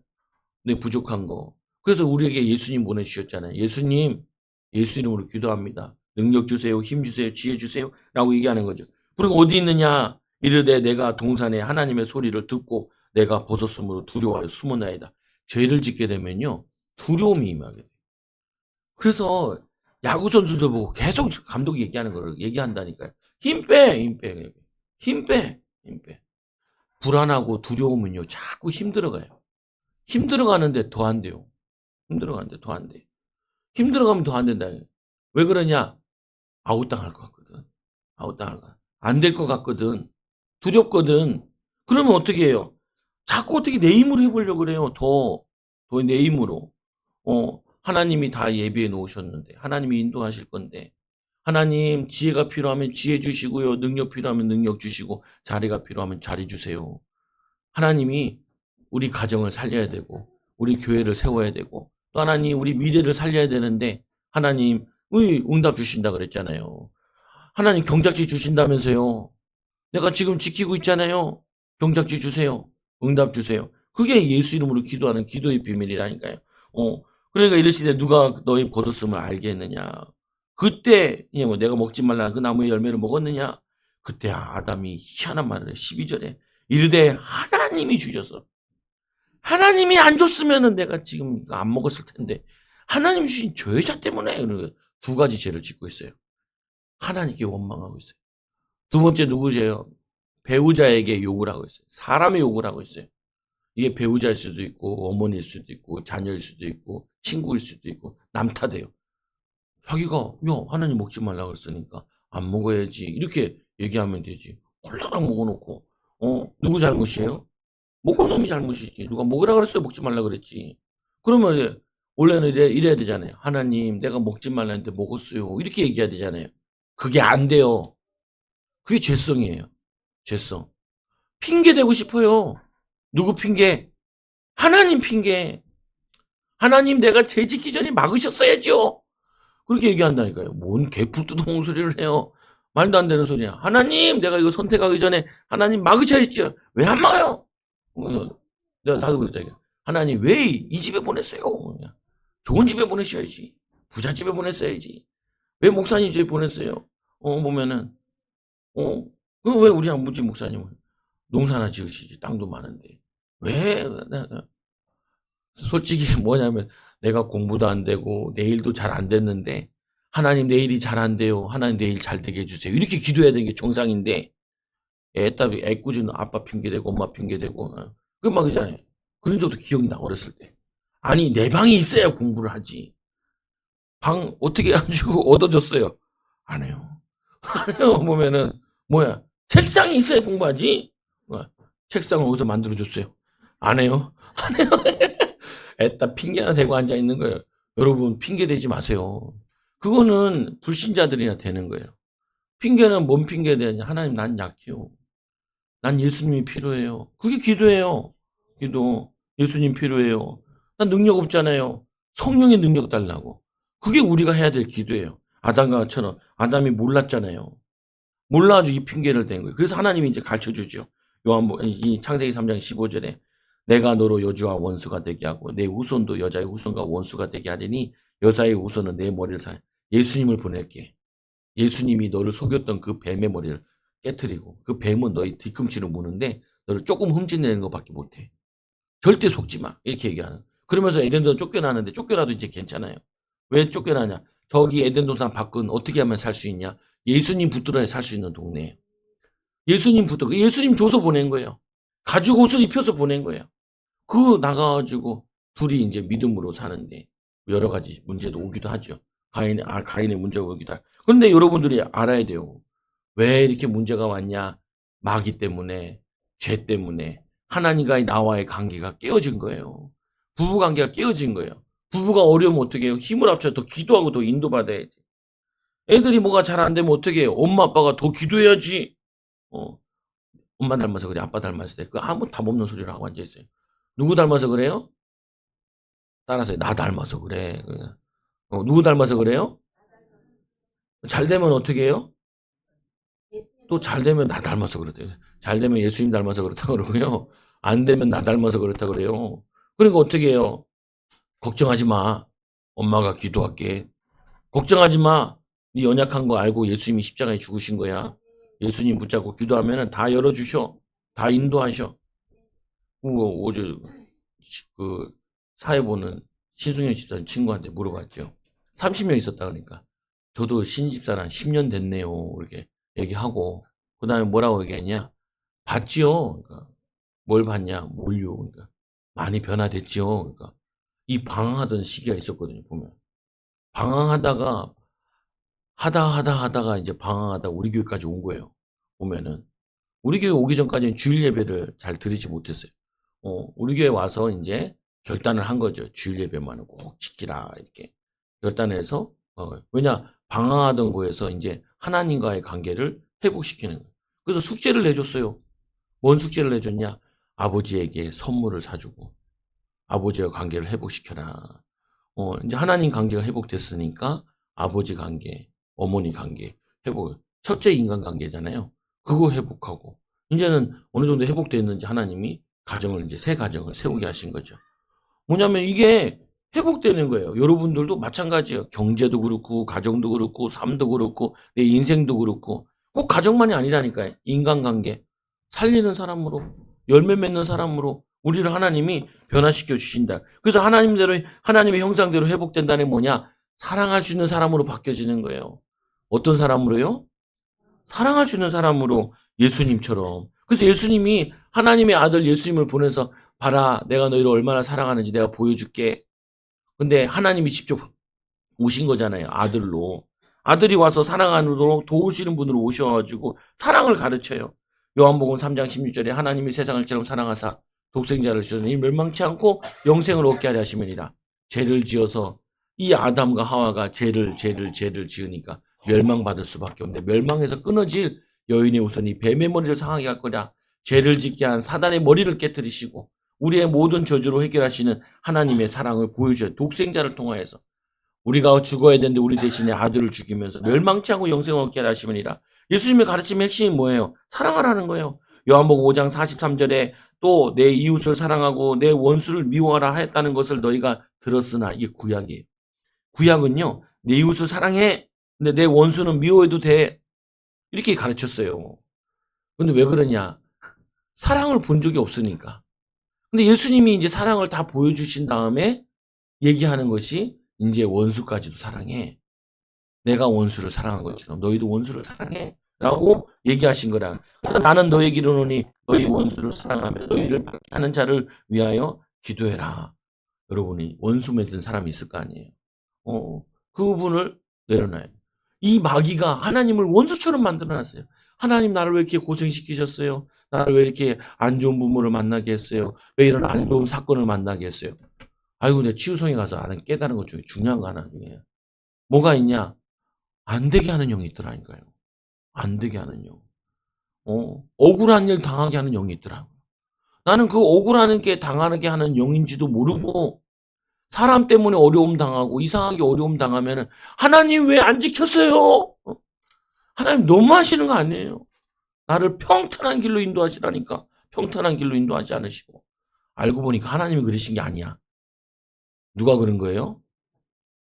내 부족한 거. 그래서 우리에게 예수님 보내주셨잖아요. 예수님, 예수 이름으로 기도합니다. 능력 주세요, 힘 주세요, 지혜 주세요 라고 얘기하는 거죠. 그리고 어디 있느냐? 이르되 내가 동산에 하나님의 소리를 듣고 내가 벗었으므로 두려워하여 숨어나이다. 죄를 짓게 되면요, 두려움이 임하게 돼요. 그래서 야구 선수들 보고 계속 감독이 얘기하는 거를 얘기한다니까요. 힘 빼, 힘 빼, 힘 빼, 힘 빼. 불안하고 두려우면요, 자꾸 힘들어가요. 힘들어가는데 더 안 돼요. 힘들어가는데 더 안 돼. 힘들어가면 더 안 된다. 왜 그러냐? 아웃당할 것 같거든. 아웃당할 거. 안 될 것 같거든. 두렵거든. 그러면 어떻게 해요? 자꾸 어떻게 내 힘으로 해보려고 그래요. 더 내 힘으로. 하나님이 다 예비해 놓으셨는데, 하나님이 인도하실 건데, 하나님 지혜가 필요하면 지혜 주시고요. 능력 필요하면 능력 주시고, 자리가 필요하면 자리 주세요. 하나님이 우리 가정을 살려야 되고, 우리 교회를 세워야 되고, 또 하나님 우리 미래를 살려야 되는데, 하나님 응답 주신다 그랬잖아요. 하나님 경작지 주신다면서요. 내가 지금 지키고 있잖아요. 경작지 주세요. 응답 주세요. 그게 예수 이름으로 기도하는 기도의 비밀이라니까요. 그러니까 이르시되 누가 너희 벗었음을 알게 했느냐. 그때 뭐 내가 먹지 말라는 그 나무의 열매를 먹었느냐. 그때 아담이 희한한 말을 해. 12절에 이르되 하나님이 주셔서, 하나님이 안 줬으면은 내가 지금 안 먹었을 텐데 하나님 주신 저 여자 때문에 두 가지 죄를 짓고 있어요. 하나님께 원망하고 있어요. 두 번째 누구세요? 배우자에게 욕을 하고 있어요. 사람의 욕을 하고 있어요. 이게 배우자일 수도 있고 어머니일 수도 있고 자녀일 수도 있고 친구일 수도 있고 남 탓해요. 자기가 하나님 먹지 말라고 했으니까 안 먹어야지 이렇게 얘기하면 되지. 홀라당 먹어놓고 누구 잘못이에요? 먹은 놈이 잘못이지. 누가 먹으라 그랬어요? 먹지 말라 그랬지. 그러면 원래는 이래야 되잖아요. 하나님 내가 먹지 말라는데 먹었어요. 이렇게 얘기해야 되잖아요. 그게 안 돼요. 그게 죄성이에요. 죄성. 핑계 대고 싶어요. 누구 핑계? 하나님 핑계. 하나님 내가 죄 짓기 전에 막으셨어야죠. 그렇게 얘기한다니까요. 뭔 개풀뚜둥 소리를 해요. 말도 안 되는 소리야. 하나님 내가 이거 선택하기 전에 하나님 막으셔야죠. 왜 안 막아요? 나도 그랬다. 하나님 왜 이 집에 보냈어요? 좋은 집에 보내셔야지. 부자 집에 보냈어야지. 왜 목사님 집에 보냈어요? 보면은 왜 우리 아버지 목사님은 농사나 지으시지. 땅도 많은데. 왜? 솔직히 뭐냐면 내가 공부도 안 되고 내 일도 잘 안 됐는데 하나님 내 일이 잘 안 돼요. 하나님 내 일 잘 되게 해주세요. 이렇게 기도해야 되는 게 정상인데 애답이 애꿎은 아빠 핑계대고 엄마 핑계대고 그 막 있잖아요. 그런 적도 기억나 어렸을 때. 아니 내 방이 있어야 공부를 하지. 방 어떻게 해가지고 얻어줬어요. 안 해요. 안 해요. 보면은 뭐야 책상이 있어야 공부하지. 책상을 어디서 만들어줬어요. 안 해요. 안 해요. 애따 핑계나 대고 앉아 있는 거예요. 여러분 핑계 대지 마세요. 그거는 불신자들이나 되는 거예요. 핑계는 뭔 핑계 대냐. 하나님 난 약해요. 난 예수님이 필요해요. 그게 기도예요. 기도. 예수님 필요해요. 난 능력 없잖아요. 성령의 능력 달라고. 그게 우리가 해야 될 기도예요. 아담과처럼 아담이 몰랐잖아요. 몰라가지고 이 핑계를 댄 거예요. 그래서 하나님이 이제 가르쳐주죠. 이 창세기 3장 15절에 내가 너로 여주와 원수가 되게 하고 내 후손도 여자의 후손과 원수가 되게 하리니 여자의 후손은 내 머리를 예수님을 보낼게. 예수님이 너를 속였던 그 뱀의 머리를 깨트리고 그 뱀은 너희 뒤꿈치를 무는데 너를 조금 흠집내는 것밖에 못해. 절대 속지 마. 이렇게 얘기하는. 그러면서 에덴동 쫓겨나는데 쫓겨나도 이제 괜찮아요. 왜 쫓겨나냐? 저기 에덴 동산 밖은 어떻게 하면 살 수 있냐? 예수님 붙들어야 살 수 있는 동네예요. 예수님 붙들어. 예수님 줘서 보낸 거예요. 가죽 옷을 입혀서 보낸 거예요. 그 나가가지고 둘이 이제 믿음으로 사는데 여러 가지 문제도 오기도 하죠. 가인의 문제가 오기도 하죠. 그런데 여러분들이 알아야 돼요. 왜 이렇게 문제가 왔냐? 마귀 때문에, 죄 때문에 하나님과 나와의 관계가 깨어진 거예요. 부부 관계가 깨어진 거예요. 부부가 어려우면 어떻게 해요? 힘을 합쳐 더 기도하고 더 인도받아야지. 애들이 뭐가 잘 안 되면 어떻게 해요? 엄마 아빠가 더 기도해야지. 엄마 닮아서 그래, 아빠 닮아서 그래. 그 아무 답 없는 소리를 하고 앉아있어요. 누구 닮아서 그래요? 따라서 나 닮아서 그래. 누구 닮아서 그래요? 잘 되면 어떻게 해요? 또 잘 되면 나 닮아서 그렇대요. 잘 되면 예수님 닮아서 그렇다 그러고요. 안 되면 나 닮아서 그렇다 그래요. 그러니까 어떻게 해요? 걱정하지 마. 엄마가 기도할게. 걱정하지 마. 네 연약한 거 알고 예수님이 십자가에 죽으신 거야. 예수님 붙잡고 기도하면은 다 열어주셔. 다 인도하셔. 어제 그 사회 보는 신승현 집사님 친구한테 물어봤죠. 30명 있었다 그러니까. 저도 신집사랑 10년 됐네요. 이렇게 얘기하고. 그 다음에 뭐라고 얘기했냐. 봤지요. 그러니까 뭘 봤냐. 뭘요. 그러니까 많이 변화됐지요. 그러니까 이 방황하던 시기가 있었거든요. 보면. 방황하다가 하다가 이제 방황하다 우리 교회까지 온 거예요. 보면은. 우리 교회 오기 전까지는 주일 예배를 잘 드리지 못했어요. 우리 교회 와서 이제 결단을 한 거죠. 주일 예배만은 꼭 지키라 이렇게 결단해서 왜냐 방황하던 거에서 이제 하나님과의 관계를 회복시키는 거예요. 그래서 숙제를 내줬어요. 뭔 숙제를 내줬냐? 아버지에게 선물을 사주고 아버지와 관계를 회복시켜라. 이제 하나님 관계가 회복됐으니까 아버지 관계, 어머니 관계 회복. 첫째 인간 관계잖아요. 그거 회복하고 이제는 어느 정도 회복됐는지 하나님이 가정을 이제 새 가정을 세우게 하신 거죠. 뭐냐면 이게 회복되는 거예요. 여러분들도 마찬가지예요. 경제도 그렇고 가정도 그렇고 삶도 그렇고 내 인생도 그렇고 꼭 가정만이 아니라니까요. 인간관계 살리는 사람으로 열매 맺는 사람으로 우리를 하나님이 변화시켜 주신다. 그래서 하나님의 형상대로 회복된다는 게 뭐냐? 사랑할 수 있는 사람으로 바뀌어지는 거예요. 어떤 사람으로요? 사랑할 수 있는 사람으로 예수님처럼. 그래서 예수님이 하나님의 아들 예수님을 보내서 봐라 내가 너희를 얼마나 사랑하는지 내가 보여줄게. 근데 하나님이 직접 오신 거잖아요. 아들로. 아들이 와서 사랑하도록 도우시는 분으로 오셔가지고 사랑을 가르쳐요. 요한복음 3장 16절에 하나님이 세상을 처럼 사랑하사 독생자를 주셨으니 멸망치 않고 영생을 얻게 하려 하심이니라. 죄를 지어서 이 아담과 하와가 죄를 지으니까 멸망받을 수밖에 없는데 멸망에서 끊어질 여인의 우선이 뱀의 머리를 상하게 할 거냐. 죄를 짓게 한 사단의 머리를 깨뜨리시고 우리의 모든 저주로 해결하시는 하나님의 사랑을 보여줘요. 독생자를 통하여서. 우리가 죽어야 되는데 우리 대신에 아들을 죽이면서 멸망치 않고 영생을 얻게 하심이니라. 예수님의 가르침의 핵심이 뭐예요? 사랑하라는 거예요. 요한복음 5장 43절에 또 내 이웃을 사랑하고 내 원수를 미워하라 하였다는 것을 너희가 들었으나 이게 구약이에요. 구약은요. 내 이웃을 사랑해. 근데 내 원수는 미워해도 돼. 이렇게 가르쳤어요. 근데 왜 그러냐? 사랑을 본 적이 없으니까. 근데 예수님이 이제 사랑을 다 보여주신 다음에 얘기하는 것이 이제 원수까지도 사랑해. 내가 원수를 사랑한 것처럼 너희도 원수를 사랑해. 라고 얘기하신 거라. 그래서 나는 너에게 이르노니 너희 원수를 사랑하며 너희를 받게 하는 자를 위하여 기도해라. 여러분이 원수 맺은 사람이 있을 거 아니에요. 그 부분을 내려놔요. 이 마귀가 하나님을 원수처럼 만들어놨어요. 하나님 나를 왜 이렇게 고생시키셨어요? 나를 왜 이렇게 안 좋은 부모를 만나게 했어요? 왜 이런 안 좋은 사건을 만나게 했어요? 아이고 내 치유성에 가서 깨달은 것 중에 중요한 거 하나 중에 뭐가 있냐? 안 되게 하는 영이 있더라니까요. 안 되게 하는 영. 억울한 일 당하게 하는 영이 있더라고요. 나는 그 억울한 게 당하게 하는 영인지도 모르고 사람 때문에 어려움 당하고 이상하게 어려움 당하면은 하나님 왜 안 지켰어요? 하나님 너무 하시는 거 아니에요? 나를 평탄한 길로 인도하시라니까 평탄한 길로 인도하지 않으시고 알고 보니까 하나님이 그러신 게 아니야. 누가 그런 거예요?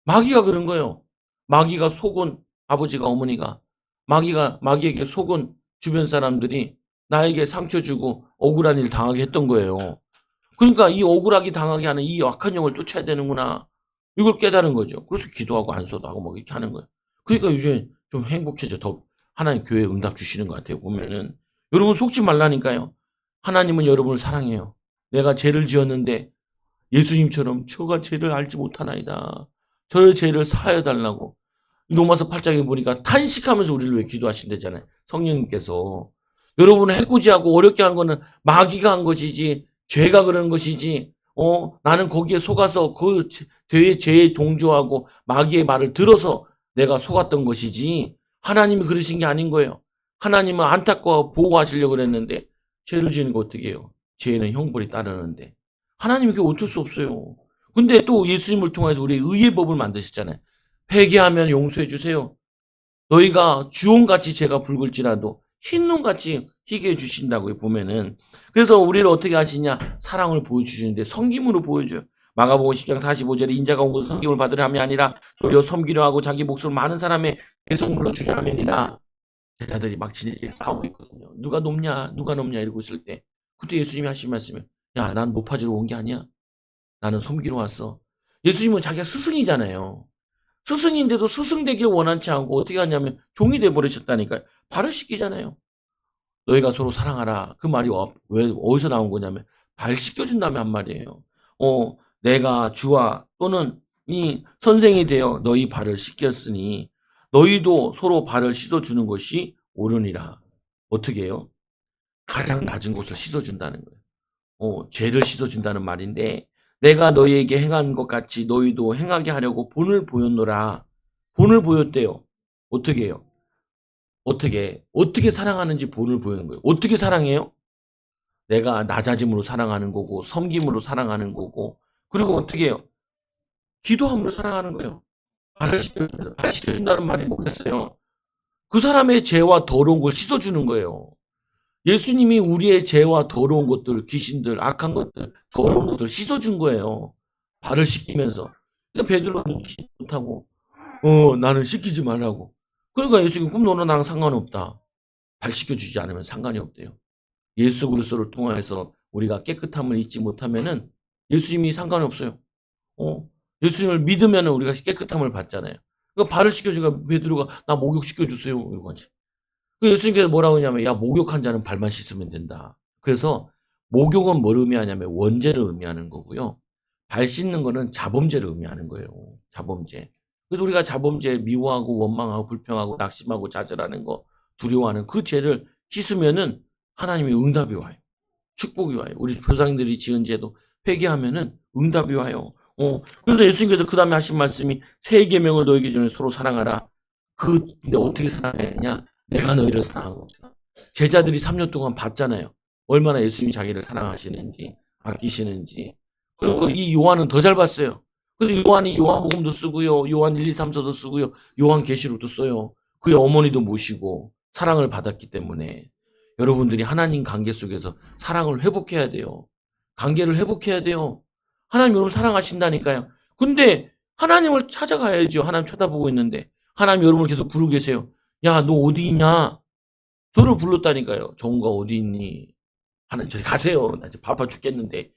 마귀가 그런 거예요. 마귀가 속은 아버지가 어머니가 마귀에게 속은 주변 사람들이 나에게 상처 주고 억울한 일 당하게 했던 거예요. 그러니까 이 억울하게 당하게 하는 이 악한 영을 쫓아야 되는구나. 이걸 깨달은 거죠. 그래서 기도하고 안수도 뭐 이렇게 하는 거예요. 그러니까 요즘 좀 행복해져. 더 하나님 교회에 응답 주시는 것 같아요. 보면은. 여러분 속지 말라니까요. 하나님은 여러분을 사랑해요. 내가 죄를 지었는데 예수님처럼 저가 죄를 알지 못하나이다. 저의 죄를 사하여 달라고. 로마서 8장에 보니까 탄식하면서 우리를 왜 기도하신다잖아요. 성령님께서. 여러분을 해코지하고 어렵게 하는 거는 마귀가 한 것이지 죄가 그러는 것이지 나는 거기에 속아서 그 죄에 동조하고 마귀의 말을 들어서 내가 속았던 것이지 하나님이 그러신 게 아닌 거예요. 하나님은 안타까워 보호하시려고 그랬는데 죄를 지는 거 어떻게 해요? 죄는 형벌이 따르는데 하나님이 그게 어쩔 수 없어요. 근데 또 예수님을 통해서 우리 의의 법을 만드셨잖아요. 회개하면 용서해 주세요. 너희가 주홍같이 죄가 붉을지라도 흰눈같이 희게 해 주신다고요. 보면은. 그래서 우리를 어떻게 하시냐? 사랑을 보여주시는데 섬김으로 보여줘요. 마가복음 10장 45절에 인자가 온 것은 섬김을 받으려 함이 아니라 도리어 섬기려 하고 자기 목숨을 많은 사람의 대속물로 주려 함이니라. 제자들이 막 지들끼리 싸우고 있거든요. 누가 높냐 누가 높냐 이러고 있을 때 그때 예수님이 하신 말씀이 야, 난 높아지러 온 게 아니야. 나는 섬기러 왔어. 예수님은 자기가 스승이잖아요. 스승인데도 스승 되길 원한치 않고 어떻게 하냐면 종이 돼버리셨다니까요. 발을 씻기잖아요. 너희가 서로 사랑하라. 그 말이 왜 어디서 나온 거냐면 발 씻겨준다며 한 말이에요. 내가 주와 또는 이 선생이 되어 너희 발을 씻겼으니 너희도 서로 발을 씻어주는 것이 옳으니라. 어떻게 해요? 가장 낮은 곳을 씻어준다는 거예요. 죄를 씻어준다는 말인데 내가 너희에게 행한 것 같이 너희도 행하게 하려고 본을 보였노라. 본을 보였대요. 어떻게 해요? 어떻게 사랑하는지 본을 보이는 거예요. 어떻게 사랑해요? 내가 낮아짐으로 사랑하는 거고 섬김으로 사랑하는 거고 그리고 어떻게 해요? 기도함으로 사랑하는 거예요. 발을 씻겨준다는 말이 뭐겠어요? 그 사람의 죄와 더러운 걸 씻어주는 거예요. 예수님이 우리의 죄와 더러운 것들, 귀신들, 악한 것들, 더러운 것들 씻어준 거예요. 발을 씻기면서. 그러니까 베드로는 씻지 못하고 나는 씻기지 말라고. 그러니까 예수님 그럼 너는 나랑 상관없다. 발 씻겨주지 않으면 상관이 없대요. 예수 그리스도를 통해서 우리가 깨끗함을 잊지 못하면은 예수님이 상관이 없어요. 예수님을 믿으면 우리가 깨끗함을 받잖아요. 그러니까 발을 씻겨주니까 베드로가 나 목욕 시켜주세요. 이러고 하지. 예수님께서 뭐라고 하냐면 야 목욕한 자는 발만 씻으면 된다. 그래서 목욕은 뭘 의미하냐면 원죄를 의미하는 거고요. 발 씻는 거는 자범죄를 의미하는 거예요. 자범죄. 그래서 우리가 자범죄 미워하고 원망하고 불평하고 낙심하고 좌절하는 거 두려워하는 그 죄를 씻으면은 하나님이 응답이 와요. 축복이 와요. 우리 조상들이 지은 죄도 회개하면은 응답이 와요. 그래서 예수님께서 그 다음에 하신 말씀이 새 계명을 너에게 주는 서로 사랑하라. 근데 어떻게 사랑하느냐? 내가 너희를 사랑하고 제자들이 3년 동안 봤잖아요. 얼마나 예수님이 자기를 사랑하시는지 아끼시는지. 그리고 이 요한은 더 잘 봤어요. 그래서 요한이 요한복음도 쓰고요. 요한 1, 2, 3서도 쓰고요. 요한계시록도 써요. 그의 어머니도 모시고 사랑을 받았기 때문에 여러분들이 하나님 관계 속에서 사랑을 회복해야 돼요. 관계를 회복해야 돼요. 하나님 여러분 사랑하신다니까요. 근데 하나님을 찾아가야죠. 하나님 쳐다보고 있는데 하나님 여러분을 계속 부르고 계세요. 야, 너 어디 있냐? 저를 불렀다니까요. 정우가 어디 있니? 하나님 저리 가세요. 나 이제 바빠 죽겠는데.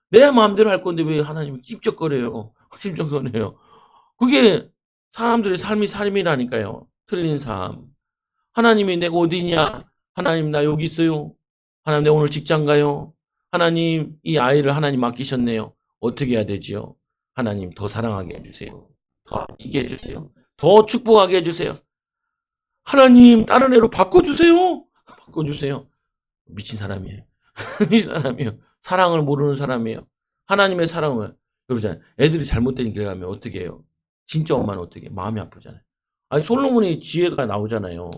내 마음대로 할 건데 왜 하나님이 찝쩍거려요? 찝쩍거려요. 그게 사람들의 삶이라니까요. 틀린 삶. 하나님이 내가 어디 있냐? 하나님 나 여기 있어요. 하나님 내가 오늘 직장 가요. 하나님 이 아이를 하나님 맡기셨네요. 어떻게 해야 되지요? 하나님 더 사랑하게 해주세요. 더 아끼게 해주세요. 더 축복하게 해주세요. 하나님 다른 애로 바꿔주세요. 바꿔주세요. 미친 사람이에요. 미친 사람이에요. 사랑을 모르는 사람이에요. 하나님의 사랑을 그러잖아요. 애들이 잘못된 길 가면 어떻게 해요? 진짜 엄마는 어떻게 해요? 마음이 아프잖아요. 아니 솔로몬의 지혜가 나오잖아요.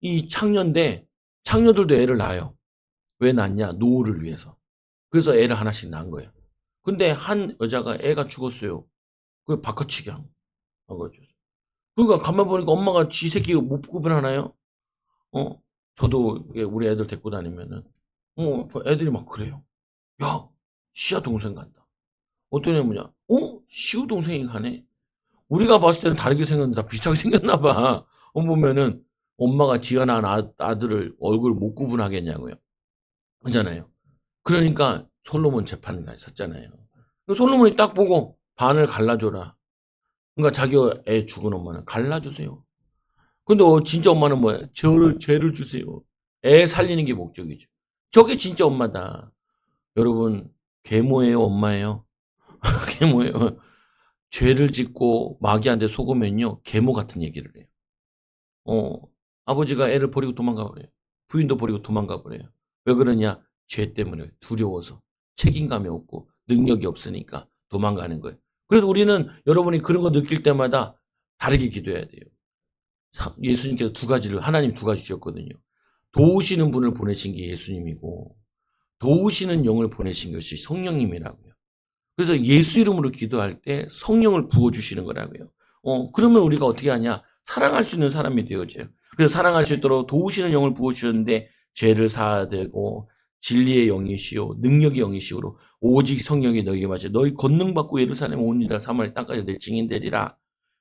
이 창녀들도 애를 낳아요. 왜 낳냐? 노후를 위해서. 그래서 애를 하나씩 낳은 거예요. 근데 한 여자가 애가 죽었어요. 그걸 바꿔치기 한 거죠. 그러니까 가만 보니까 엄마가 지 새끼가 못 구분하나요? 저도 우리 애들 데리고 다니면은 애들이 막 그래요. 야, 시아 동생 간다. 어떤 애 뭐냐? 시우 동생이 가네. 우리가 봤을 때는 다르게 생겼는데 다 비슷하게 생겼나 봐. 보면은 엄마가 지가 낳은 아들을 얼굴 못 구분하겠냐고요. 그잖아요. 그러니까 솔로몬 재판가 있었잖아요. 솔로몬이 딱 보고 반을 갈라줘라. 그러니까 자기 애 죽은 엄마는 갈라주세요. 근데 진짜 엄마는 뭐야? 죄를 주세요. 애 살리는 게 목적이죠. 저게 진짜 엄마다. 여러분 계모예요, 엄마예요? 계모예요. 죄를 짓고 마귀한테 속으면요 계모 같은 얘기를 해요. 아버지가 애를 버리고 도망가 버려요. 부인도 버리고 도망가 버려요. 왜 그러냐? 죄 때문에 두려워서 책임감이 없고 능력이 없으니까 도망가는 거예요. 그래서 우리는 여러분이 그런 거 느낄 때마다 다르게 기도해야 돼요. 예수님께서 하나님 두 가지 주셨거든요. 도우시는 분을 보내신 게 예수님이고 도우시는 영을 보내신 것이 성령님이라고요. 그래서 예수 이름으로 기도할 때 성령을 부어주시는 거라고요. 그러면 우리가 어떻게 하냐? 사랑할 수 있는 사람이 되어져요. 그래서 사랑할 수 있도록 도우시는 영을 부어주셨는데 죄를 사야 되고 진리의 영이시요 능력의 영이시오로 오직 성령이 너희에게 마시 너희 권능 받고 예루살렘 오니라 사마리 땅까지 내 증인 되리라.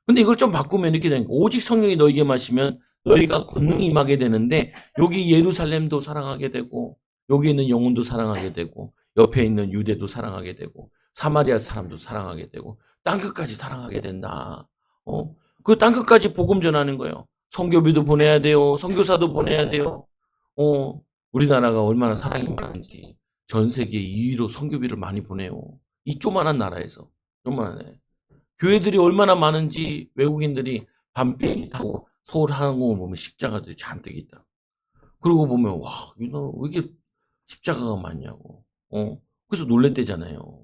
근데 이걸 좀 바꾸면 이렇게 되는 거. 오직 성령이 너희에게 마시면 너희가 권능이 임하게 되는데 여기 예루살렘도 사랑하게 되고 여기 있는 영혼도 사랑하게 되고 옆에 있는 유대도 사랑하게 되고 사마리아 사람도 사랑하게 되고 땅끝까지 사랑하게 된다. 그 땅끝까지 복음 전하는 거예요. 선교비도 보내야 돼요. 선교사도 보내야 돼요. 우리나라가 얼마나 사랑이 많은지 전 세계 2위로 선교비를 많이 보내요. 이 조그만한 나라에서. 조그만해. 교회들이 얼마나 많은지 외국인들이 밤 비행기 타고 서울 항공을 보면 십자가들이 잔뜩 있다. 그러고 보면 와, 이거 왜 이렇게 십자가가 많냐고. 그래서 놀랬대잖아요.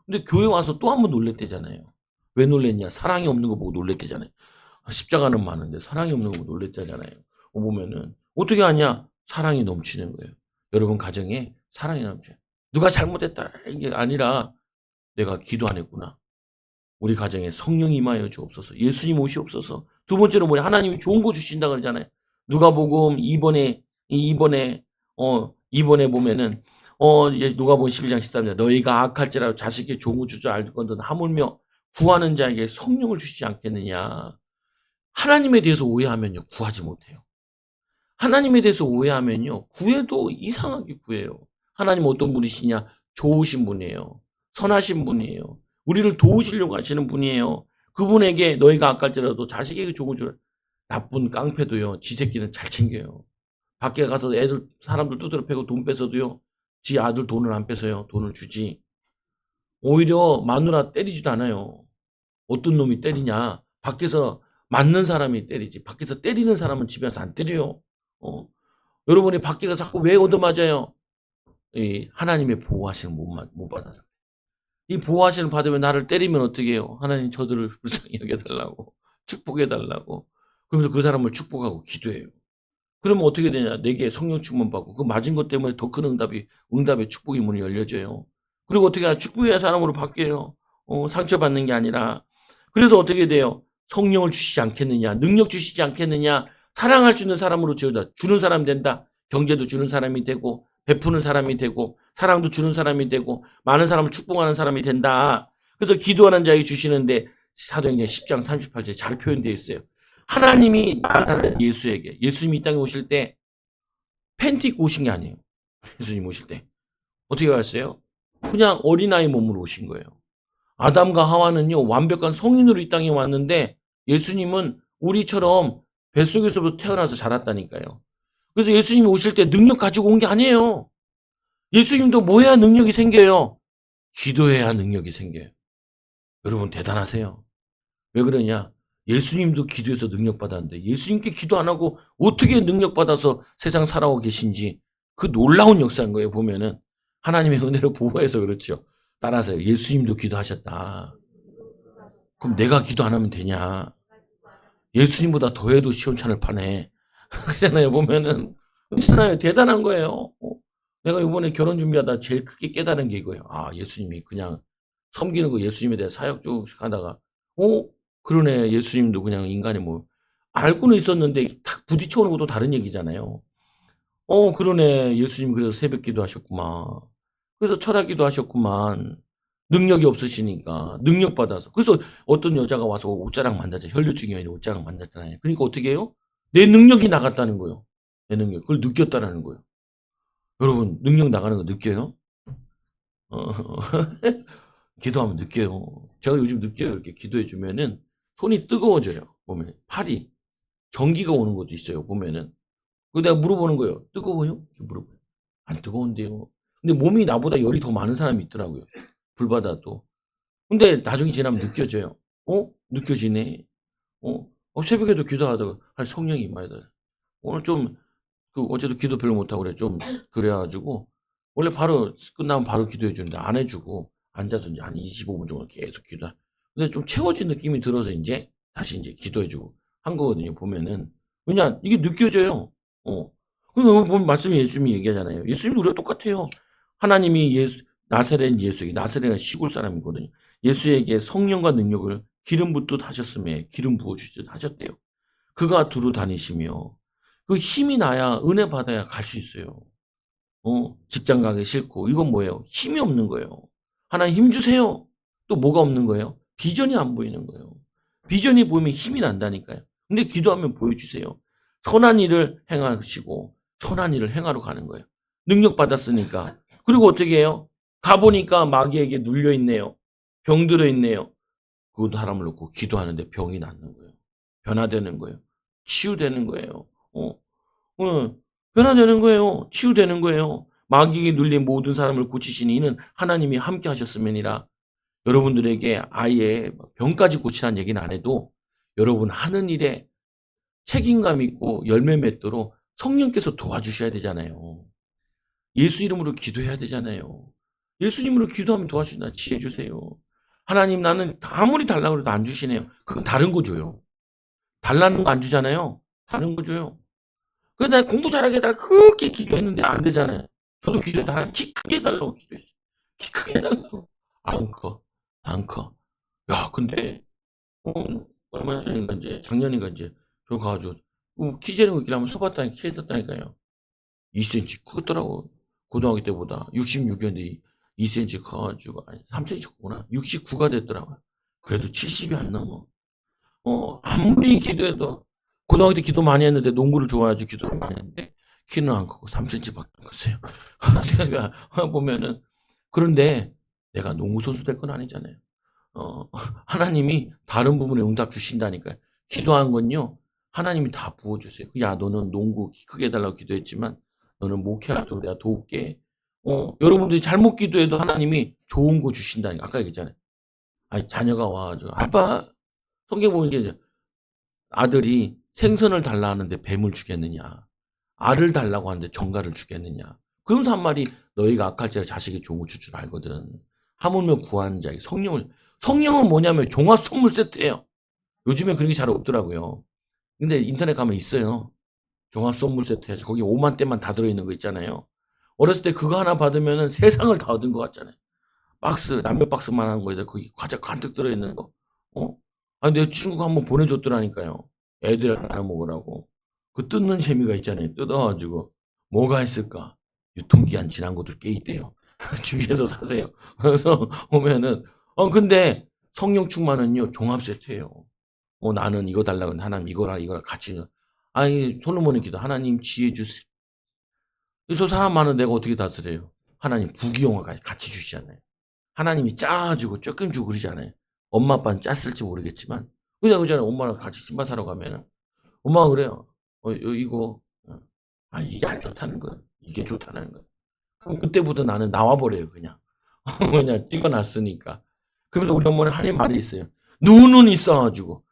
근데 교회 와서 또 한 번 놀랬대잖아요. 왜 놀랬냐? 사랑이 없는 거 보고 놀랬대잖아요. 십자가는 많은데 사랑이 없는 거 보고 놀랬대잖아요. 보면은 어떻게 하냐? 사랑이 넘치는 거예요. 여러분 가정에 사랑이 넘쳐요. 누가 잘못했다 이게 아니라 내가 기도 안 했구나. 우리 가정에 성령이 임하여 주옵소서. 예수님 오시옵소서. 두 번째로 뭐냐? 하나님이 좋은 거 주신다 그러잖아요. 누가복음 2번에 보면은 누가복음 12장 13절 너희가 악할지라도 자식에게 좋은 거 주지 알거든 하물며 구하는 자에게 성령을 주시지 않겠느냐. 하나님에 대해서 오해하면요 구하지 못해요. 하나님에 대해서 오해하면요 구해도 이상하게 구해요. 하나님 어떤 분이시냐? 좋으신 분이에요. 선하신 분이에요. 우리를 도우시려고 하시는 분이에요. 그분에게 너희가 악할지라도 자식에게 좋은 줄 나쁜 깡패도요. 지 새끼는 잘 챙겨요. 밖에 가서 사람들 두드려 패고 돈 뺏어도요. 지 아들 돈을 안 뺏어요. 돈을 주지. 오히려 마누라 때리지도 않아요. 어떤 놈이 때리냐. 밖에서 맞는 사람이 때리지. 밖에서 때리는 사람은 집에 와서 안 때려요. 여러분이 밖에 가서 자꾸 왜 얻어맞아요? 하나님의 보호하시는 못 받아서. 이 보호하시는 받으면 나를 때리면 어떻게 해요? 하나님 저들을 불쌍히 여겨달라고 축복해달라고 그러면서 그 사람을 축복하고 기도해요. 그러면 어떻게 되냐? 내게 성령 충만 받고 그 맞은 것 때문에 더 큰 응답의 축복의 문이 열려져요. 그리고 어떻게 하냐? 축복의 사람으로 바뀌어요. 상처받는 게 아니라. 그래서 어떻게 돼요? 성령을 주시지 않겠느냐? 능력 주시지 않겠느냐? 사랑할 수 있는 사람으로 주는 사람 된다. 경제도 주는 사람이 되고 베푸는 사람이 되고 사랑도 주는 사람이 되고 많은 사람을 축복하는 사람이 된다. 그래서 기도하는 자에게 주시는데 사도행전 10장 38절에 잘 표현되어 있어요. 하나님이 나타난 예수에게 예수님이 이 땅에 오실 때 팬티 입고 오신 게 아니에요. 예수님 오실 때 어떻게 왔어요? 그냥 어린아이 몸으로 오신 거예요. 아담과 하와는요 완벽한 성인으로 이 땅에 왔는데 예수님은 우리처럼 뱃속에서부터 태어나서 자랐다니까요. 그래서 예수님이 오실 때 능력 가지고 온 게 아니에요. 예수님도 뭐 해야 능력이 생겨요? 기도해야 능력이 생겨요. 여러분 대단하세요. 왜 그러냐? 예수님도 기도해서 능력 받았는데 예수님께 기도 안 하고 어떻게 능력 받아서 세상 살아오고 계신지 그 놀라운 역사인 거예요. 보면은 하나님의 은혜로 보호해서 그렇죠. 따라서요. 예수님도 기도하셨다. 그럼 내가 기도 안 하면 되냐? 예수님보다 더해도 시원찮을 판에 그렇잖아요. 보면은 그렇잖아요. 대단한 거예요. 내가 이번에 결혼 준비하다 제일 크게 깨달은 게 이거예요. 아 예수님이 그냥 섬기는 거 예수님에 대해 사역 쭉 하다가 그러네. 예수님도 그냥 인간이 뭐 알고는 있었는데 탁 부딪혀오는 것도 다른 얘기잖아요. 그러네. 예수님 그래서 새벽 기도하셨구만. 그래서 철학 기도하셨구만. 능력이 없으시니까 능력 받아서. 그래서 어떤 여자가 와서 옷자락 만졌잖아요. 혈류증이 있는 옷자락 만졌잖아요. 그러니까 어떻게 해요? 내 능력이 나갔다는 거예요. 내 능력. 그걸 느꼈다는 거예요. 여러분 능력 나가는 거 느껴요? 기도하면 느껴요. 제가 요즘 느껴요. 이렇게 기도해 주면은 손이 뜨거워져요. 보면 팔이 전기가 오는 것도 있어요. 보면은 그 내가 물어보는 거예요. 뜨거워요? 이렇게 물어봐요. 안 뜨거운데요. 근데 몸이 나보다 열이 더 많은 사람이 있더라고요. 불 받아도. 근데 나중에 지나면 느껴져요. 느껴지네. 새벽에도 기도하다가 성령이 임하다. 오늘 좀 어제도 기도 별로 못하고 그래. 좀 그래가지고 원래 바로 끝나면 바로 기도해 주는데 안 해주고 앉아서 이제 한 25분 정도 계속 기도. 근데 좀 채워진 느낌이 들어서 이제 다시 이제 기도해 주고 한 거거든요. 보면은 왜냐 이게 느껴져요. 보면 말씀이 예수님이 얘기하잖아요. 예수님 우리가 똑같아요. 하나님이 나사렛 예수에게 나사렛은 시골 사람이거든요. 예수에게 성령과 능력을 기름 붓듯 하셨음에 기름 부어주듯 하셨대요. 그가 두루 다니시며 그 힘이 나야 은혜 받아야 갈 수 있어요. 직장 가기 싫고 이건 뭐예요? 힘이 없는 거예요. 하나님 힘 주세요. 또 뭐가 없는 거예요? 비전이 안 보이는 거예요. 비전이 보이면 힘이 난다니까요. 근데 기도하면 보여주세요. 선한 일을 행하시고 선한 일을 행하러 가는 거예요. 능력 받았으니까. 그리고 어떻게 해요? 가보니까 마귀에게 눌려 있네요. 병들어 있네요. 그 사람을 놓고 기도하는데 병이 낫는 거예요. 변화되는 거예요. 치유되는 거예요. 변화되는 거예요. 치유되는 거예요. 마귀에 눌린 모든 사람을 고치시니 이는 하나님이 함께 하셨음이니라. 여러분들에게 아예 병까지 고치라는 얘기는 안 해도 여러분 하는 일에 책임감 있고 열매 맺도록 성령께서 도와주셔야 되잖아요. 예수 이름으로 기도해야 되잖아요. 예수님으로 기도하면 도와주시나 지혜 주세요. 하나님 나는 아무리 달라고 해도 안 주시네요. 그럼 다른 거 줘요. 달라는 거 안 주잖아요. 다른 거 줘요. 그래서 내가 공부 잘하게 해달라 그렇게 기도했는데 안 되잖아요. 저도 기도했다. 하나님 키 크게 해달라고 기도했어요. 키 크게 해달라고. 안 커. 안 커. 야, 근데, 어, 얼마 전인가 이제, 작년인가 이제, 저 가가지고, 키 재는 거 있길래 한번 써봤다니까, 키 했었다니까요. 2cm 크더라고. 고등학교 때보다. 66이었는데 2cm 커가지고, 아니, 3cm 컸구나. 69가 됐더라고요. 그래도 70이 안 넘어. 아무리 기도해도, 고등학교 때 기도 많이 했는데, 농구를 좋아해가지고 기도를 많이 했는데, 키는 안 크고 3cm밖에 안 컸어요. 내가 보면은, 그런데 내가 농구 선수 될 건 아니잖아요. 하나님이 다른 부분에 응답 주신다니까요. 기도한 건요, 하나님이 다 부어주세요. 야, 너는 농구 키 크게 해달라고 기도했지만, 너는 목회활동 내가 도울게. 여러분들이 잘못 기도해도 하나님이 좋은 거 주신다니까. 아까 얘기했잖아요. 아니, 자녀가 와가지고, 아빠, 성경 보면 이게 아들이 생선을 달라 하는데 뱀을 주겠느냐. 알을 달라고 하는데 정갈을 주겠느냐. 그러면서 한 말이 너희가 악할지라 자식이 좋은 거 줄 줄 알거든. 하물며 구하는 자에게 성령은 뭐냐면 종합 선물 세트예요. 요즘에 그런 게 잘 없더라고요. 근데 인터넷 가면 있어요. 종합 선물 세트 해서 거기 5만 대만 다 들어있는 거 있잖아요. 어렸을 때 그거 하나 받으면 세상을 다 얻은 것 같잖아요. 박스, 라면 박스만한 거에다 거기 과자 간뜩 들어있는 거. 아니, 내 친구가 한번 보내줬더라니까요. 애들 나눠 먹으라고. 그 뜯는 재미가 있잖아요. 뜯어가지고. 뭐가 있을까? 유통기한 지난 것도 꽤 있대요. 주위에서 사세요. 그래서 보면은, 근데 성령 충만은요, 종합 세트예요. 나는 이거 달라고 하는데 하나님 이거랑 같이. 아니, 솔로몬의 기도. 하나님 지혜 주세요. 그래서 사람 많은 내가 어떻게 다스려요? 하나님 부귀영화까지 같이 주시잖아요. 하나님이 짜가지고 조금 주고 그러잖아요. 엄마 아빠는 짰을지 모르겠지만. 그냥 그잖아요. 엄마랑 같이 신발 사러 가면은. 엄마가 그래요. 이거. 이게 안 좋다는 거예요. 이게 좋다는 거예요. 그럼 그때부터 나는 나와버려요, 그냥. 그냥 찍어놨으니까. 그래서 우리 어머니 하는 말이 있어요. 눈은 있어가지고.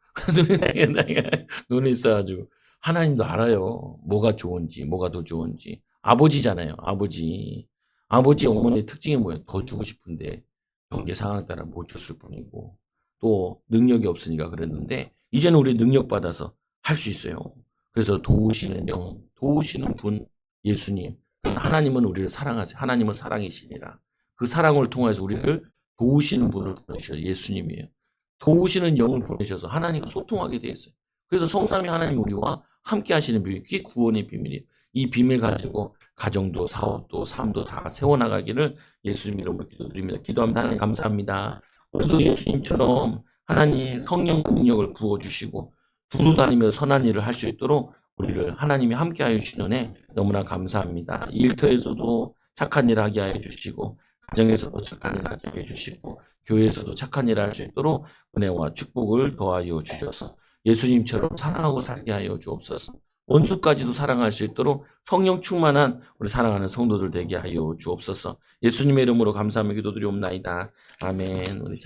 눈이 있어가지고. 하나님도 알아요. 뭐가 좋은지, 뭐가 더 좋은지. 아버지잖아요, 아버지. 아버지, 어머니의 특징이 뭐예요? 더 주고 싶은데, 경제 상황 따라 못 줬을 뿐이고, 또 능력이 없으니까 그랬는데, 이제는 우리 능력 받아서 할 수 있어요. 그래서 도우시는 영, 도우시는 분, 예수님. 그래서 하나님은 우리를 사랑하세요. 하나님은 사랑이시니라. 그 사랑을 통해서 우리를 도우시는 분을 보내셔서 예수님이에요. 도우시는 영을 보내셔서 하나님과 소통하게 되어 있어요. 그래서 성삼위 하나님 우리와 함께 하시는 비밀, 그게 구원의 비밀이에요. 이 비밀 가지고 가정도 사업도 삶도 다 세워나가기를 예수님 이름으로 기도드립니다. 기도합니다. 하나님 감사합니다. 우리도 예수님처럼 하나님 성령 능력을 부어주시고 두루 다니며 선한 일을 할 수 있도록 우리를 하나님이 함께하여 주시는 너무나 감사합니다. 일터에서도 착한 일 하게 하여 주시고 가정에서도 착한 일 하게 해주시고 교회에서도 착한 일을 할 수 있도록 은혜와 축복을 더하여 주셔서 예수님처럼 사랑하고 살게 하여 주옵소서. 원수까지도 사랑할 수 있도록 성령 충만한 우리 사랑하는 성도들 되게 하여 주옵소서. 예수님의 이름으로 감사하며 기도드리옵나이다. 아멘. 우리